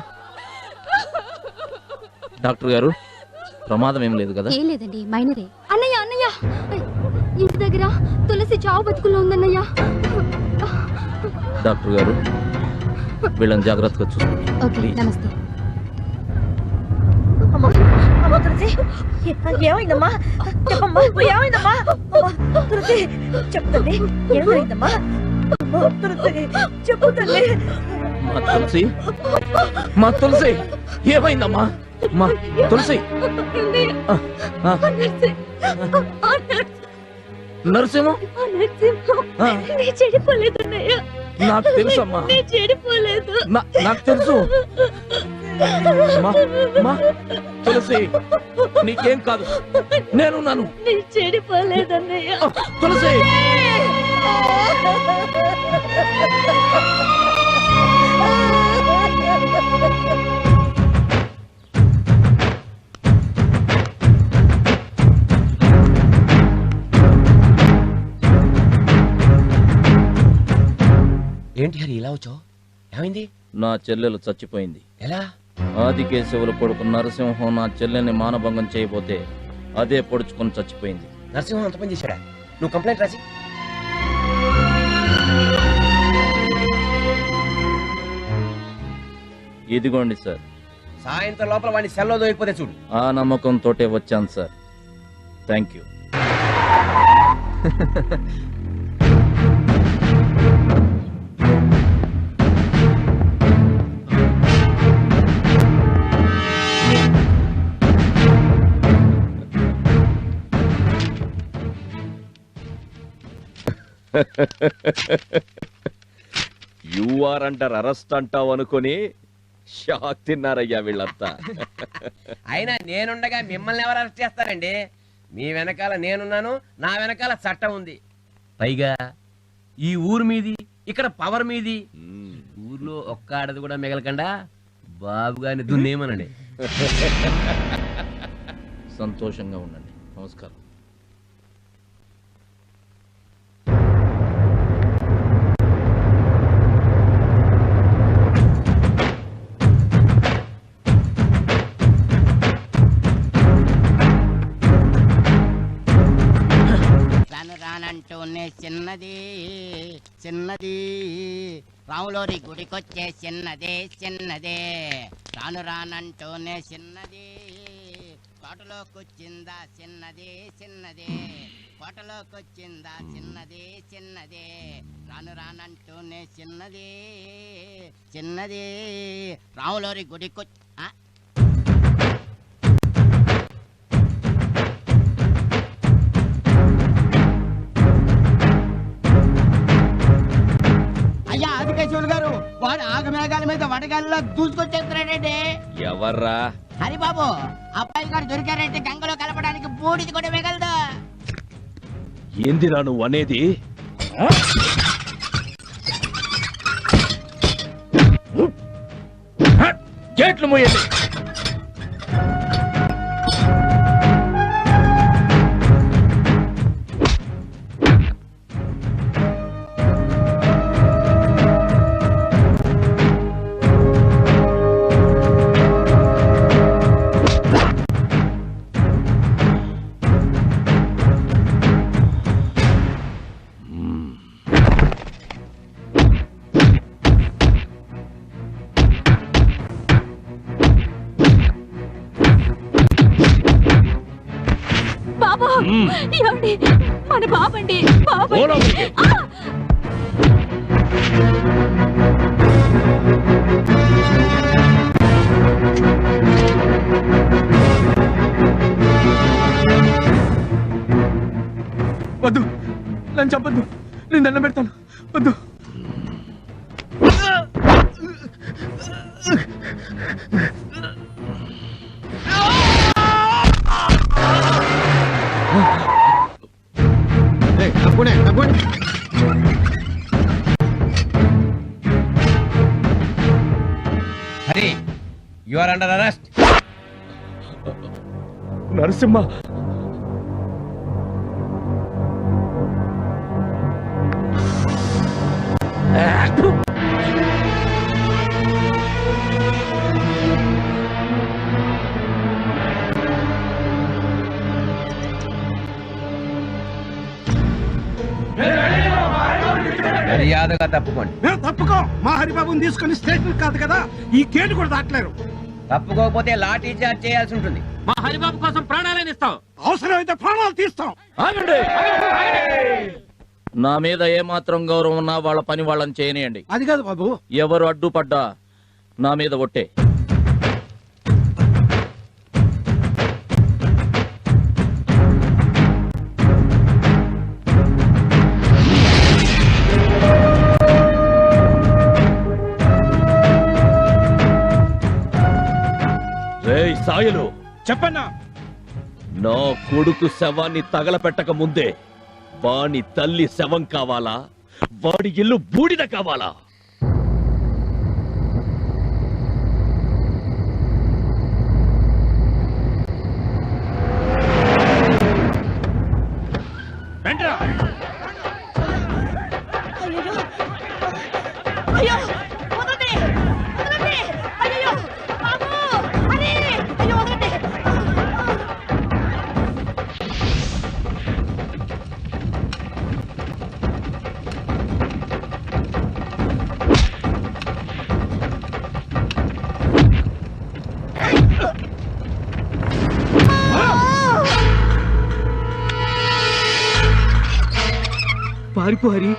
డాక్టర్ గారు, ప్రమాదం ఏం లేదు కదా? ఏం లేదండి, మైనరే. అన్నయ్య అన్నయ్య, ఇంటి దగ్గర తులసి చావు బతుకుల్లో ఉందన్నయ్య. డాక్టర్ గారు, వీళ్ళని జాగ్రత్తగా చూసుకోండి. ఓకే, నమస్తే. ఏమైందమ్మా? చెప్పమ్మా, ఏమైందమ్మా? తులసి చెప్తండి, ఏమైందమ్మా? తులసి చెప్పు తల్లి. మా తులసి ఏమైందమ్మా? మా తులసి నరసింహ చెడిపోలేదన్నయ్య. నాకు తెలుసమ్మా, చెడిపోలేదు. నాకు తెలుసు. తులసి నీకేం కాదు, నేనున్నాను. చెడిపోలేదన్నయ్య. తులసి ఏంటి హరి ఇలా వచ్చావు? ఏమైంది? నా చెల్లెలు చచ్చిపోయింది. ఎలా? ఆదికేశవుల కొడుకు నరసింహం నా చెల్లెల్ని మానభంగం చేయబోతే అదే పొడుచుకొని చచ్చిపోయింది. నరసింహం అంత పని చేశాడా? నువ్వు కంప్లైంట్ రాసి. ఇదిగోండి సార్. సాయంత్రం లోపల వాడిని సెల్లో దొరికిపోతే చూడు. ఆ నమ్మకంతోటే వచ్చాను సార్. Thank you. యూఆర్ అంటారు అరెస్ట్ అంటావు అనుకుని షాక్ తిన్నారయ్యా వీళ్ళంతా. అయినా నేనుండగా మిమ్మల్ని ఎవరు అరెస్ట్ చేస్తారండి? మీ వెనకాల నేనున్నాను, నా వెనకాల చట్టం ఉంది. పైగా ఈ ఊరు మీది, ఇక్కడ పవర్ మీది. ఊర్లో ఒక్క ఆడది కూడా మిగలకుండా బాబు గారిని దున్నేమనండి. సంతోషంగా ఉండండి. నమస్కారం. రానంటూనే చిన్నది చిన్నది, రాములోరి గుడికొచ్చే చిన్నదే చిన్నదే. రాను రానంటూనే చిన్నది, కోటలోకొచ్చిందా చిన్నది చిన్నదే. కోటలోకొచ్చిందా చిన్నది చిన్నదే. రాను రానంటూనే చిన్నది చిన్నది, రాములోరి గుడికొచ్చి అయ్యా ఆదికేశవులు గారు, వాడు ఆగమేఘాల మీద వడగాలిలో దూసుకొచ్చేస్తున్నాడండి. ఎవర్రా? హరిబాబు, అబ్బాయి గారు దొరికారంటే గంగలో కలపడానికి బూడిది కూడా మిగలదు. ఏందిరా నువ్వు అనేది? గేట్లు మూయండి. బాబు, ఏమండి? మన బాబండి, బాబు. వద్దు, నన్ను చంపద్దు, నేను దండం పెడతాను. వద్దు. Hari, you are under arrest. Narasimha, మర్యాదగా తప్పుకోండి. మేము తప్పుకో. మా హరిబాబుని తీసుకుని స్టేషన్ కాదు కదా, ఈ గేటు కూడా దాటలేరు. తప్పుకోకపోతే లాఠీ చార్జ్ చేయాల్సి ఉంటుంది. మా హరిబాబు కోసం ప్రాణాలను ఇస్తాం. అవసరమైతే ప్రాణాలు తీస్తాం. ఆగండి. నా మీద ఏమాత్రం గౌరవం ఉన్నా వాళ్ళ పని వాళ్ళని చేయనియండి. అది కాదు బాబు, ఎవరు అడ్డుపడ్డా నా మీద ఒట్టే. రేయ్ సాయలు, చెప్పన్నా. నా కొడుకు శవాన్ని తగలపెట్టక ముందే వాని తల్లి శవం కావాలా, వాడి ఇల్లు బూడిద కావాలా? అయ్యో వదలండి, వదలండి. అయ్యో బాబు, అరే అయ్యో వదలండి. పారిపో హరి.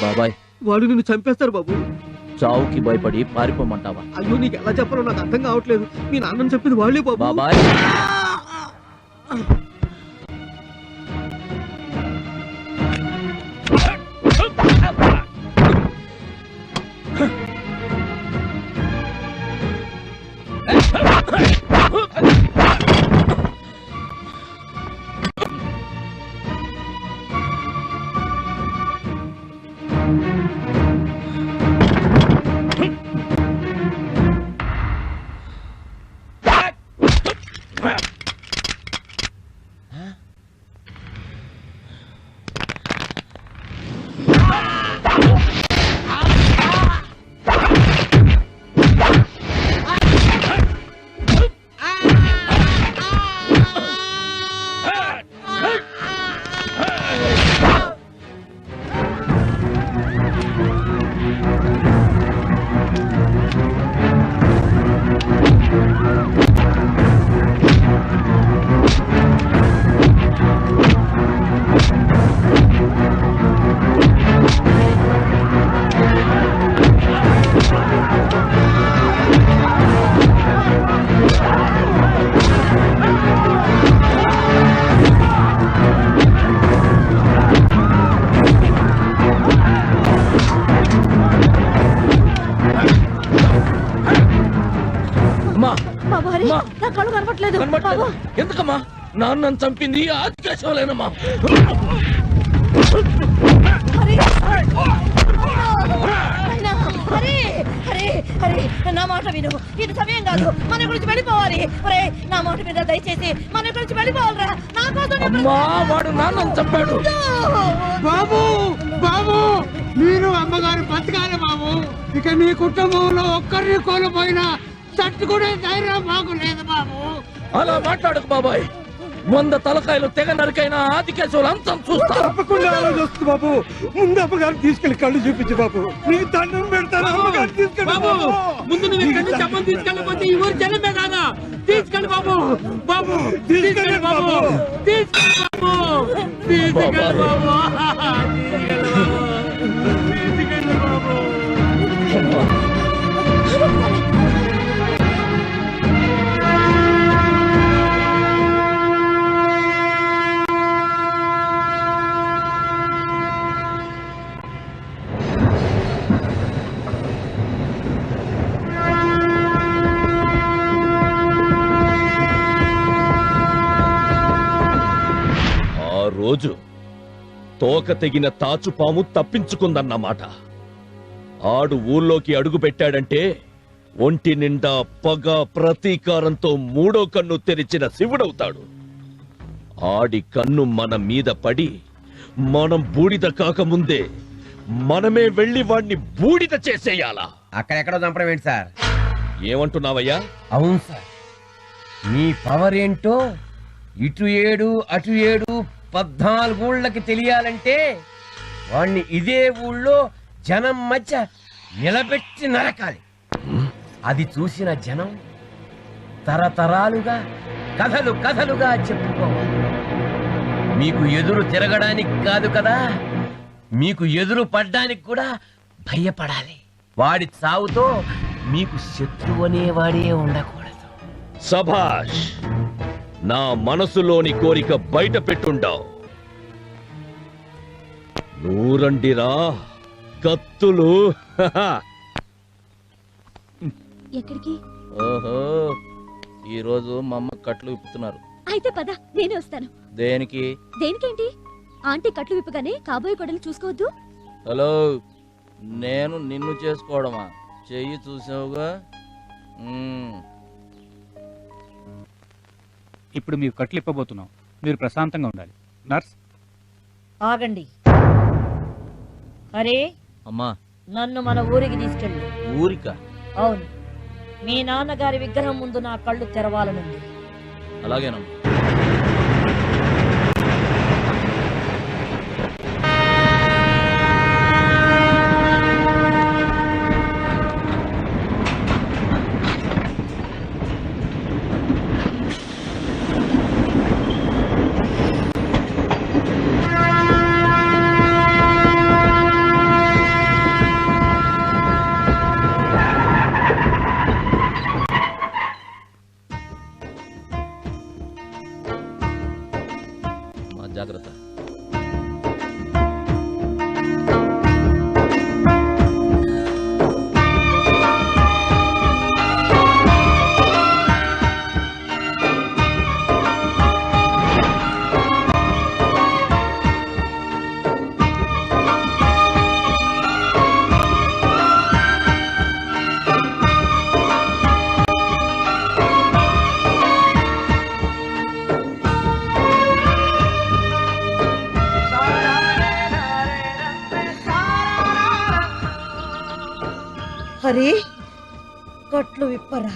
బాబాయ్, వాడు నిన్ను చంపేస్తారు బాబు. చావుకి భయపడి పారిపోమంటావా? అయ్యో నీకు ఎలా చెప్పాలో నాకు అర్థం కావట్లేదు. మీ నాన్నని చెప్పింది వాళ్ళే బాబు. బాబాయ్, బాబు హరి, నా కళ్ళు కనపట్లేదు. బాబు ఎందుకమ్మా నాన్నను చంపింది ఆదికేశవులేనమ్మా? హరి, హరి, హరి, నా మాట విను. ఇది సమయం కాదు, మన గురించి వెళ్ళిపోవాలి. ఒరే నా మాట మీద దయచేసి మన గురించి వెళ్ళిపోవాలరా. నా కోసం అమ్మా, వాడు నాన్నను చంపాడు. బాబు బాబు, మీరు అమ్మగారు బతకాలి బాబు. ఇక మీ కుటుంబంలో ఒక్కరిని కోల్పోయినా తట్టుకునే ధైర్యం మాకు లేదు బాబు. అలా మాట్లాడకు బాబాయ్. 100 తలకాయలు తెగ నరికైనా ఆదికేశవులు అంతం చూస్తా. తప్పకుండా ఆలోచిస్తుంది బాబు. ముందు అమ్మగారు తీసుకెళ్లి కళ్ళు చూపించు బాబు. నీ దండం పెడతాను. అమ్మగారు తీసుకెళ్ళి బాబు, ముందు నువ్వు ఇక్కడి నుంచి అమ్మని తీసుకెళ్ళిపోతే ఈ ఊరు జనమే కాదా? తీసుకెళ్ళి బాబు. బాబు తీసుకెళ్ళి బాబు. తీసుకెళ్ళి బాబు. తీసుకెళ్ళి బాబు. తీసుకెళ్ళి బాబు. రోజు తోక తెగిన తాచుపాము తప్పించుకుందన్నమాట. ఆడు ఊళ్ళోకి అడుగు పెట్టాడంటే ఒంటి నిండా పగ ప్రతీకారంతో మూడో కన్ను తెరిచిన శివుడవుతాడు. ఆడి కన్ను మన మీద పడి మనం బూడిద కాకముందే మనమే వెళ్లి వాణ్ణి బూడిద చేసేయాలా? అక్కడెక్కడో చంపడం ఏంటి సార్? ఏమంటున్నావయ్యా? అవును సార్, మీ పవర్ ఏంటో ఇటు 7 అటు 7 14 ఊళ్ళకి తెలియాలంటే వాణ్ణి ఇదే ఊళ్ళో జనం మధ్య నిలబెట్టి నరకాలి. అది చూసిన జనం తరతరాలుగా కథలు కథలుగా చెప్పుకోవాలి. మీకు ఎదురు తిరగడానికి కాదు కదా, మీకు ఎదురు పడ్డానికి కూడా భయపడాలి. వాడి చావుతో మీకు శత్రువు అనేవాడే ఉండకూడదు. సభాష్, నా మనసులోని కోరిక బయట పెట్టుండావు. నూరండిరా కత్తులు. ఎక్కడికి? ఓహో, ఈ రోజు మా అమ్మ కట్లు విప్పుతున్నారు. అయితే పద, నేనే వస్తాను. దేనికి? దేనికేంటి? ఆంటీ కట్లు విప్పగానే కాబోయే కొడలు చూసుకోవద్దు. హలో, నేను నిన్ను చేసుకోవడమా? చెయ్యి చూసావుగా. ఇప్పుడు మీకు కట్లు ఇప్పబోతున్నాం. మీరు ప్రశాంతంగా ఉండాలి. నర్స్, ఆగండి. అరే అమ్మా, నన్ను మన ఊరికి తీసుకెళ్ళు. ఊరిక? అవును, మీ నాన్నగారి విగ్రహం ముందు నా కళ్ళు తెరవాలనుంది. అలాగేనమ్మా. జాగ్రత్త. హరి, కట్లు విప్పరా.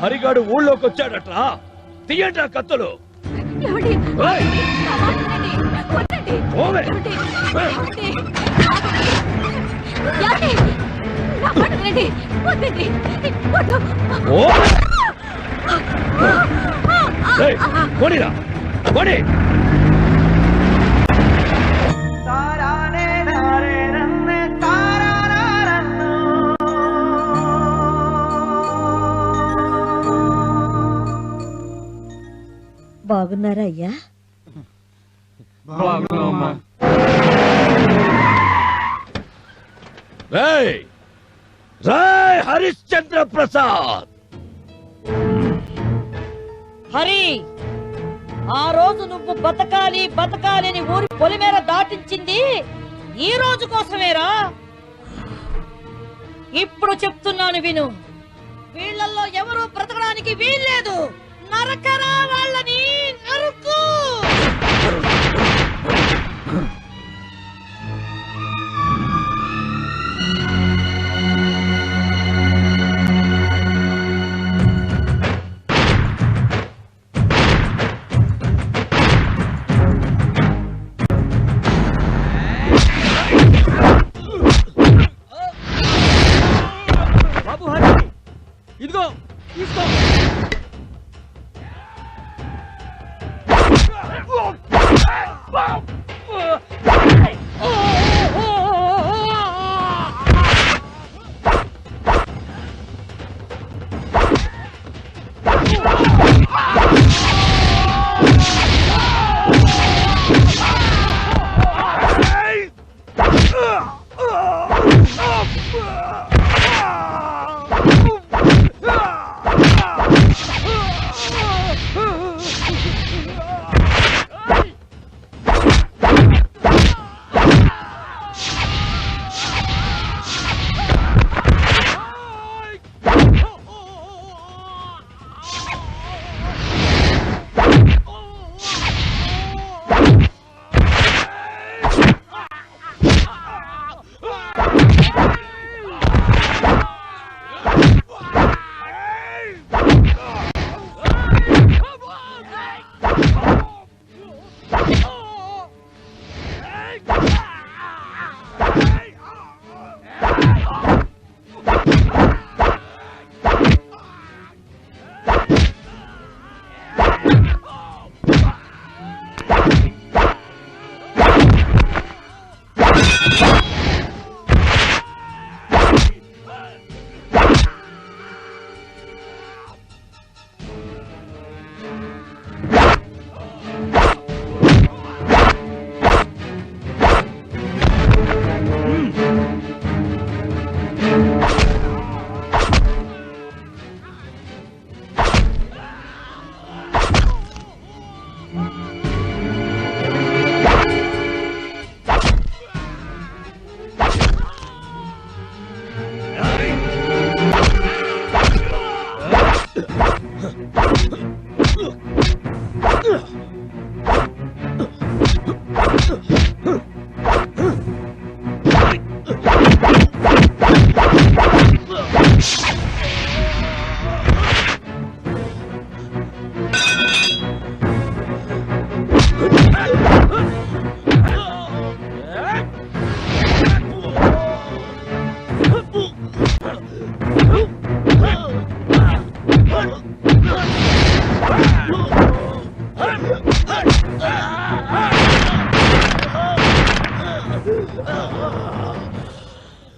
హరిగాడు ఊళ్ళోకి వచ్చాడట్రా. తీయండి కత్తులు. కొనిరా, కొని. బాగున్నారా అయ్యా? హరిశ్చంద్ర ప్రసాద్. హరి, ఆ రోజు నువ్వు బతకాలి బతకాలి అని ఊరి పొలిమేర దాటించింది ఈ రోజు కోసమేరా. ఇప్పుడు చెప్తున్నాను విను, వీళ్ళల్లో ఎవరూ బ్రతకడానికి వీల్లేదు. నరకరా వాళ్ళని, నరుకు. బాబు హరి, ఇదిగో తీసుకో.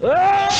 ఆ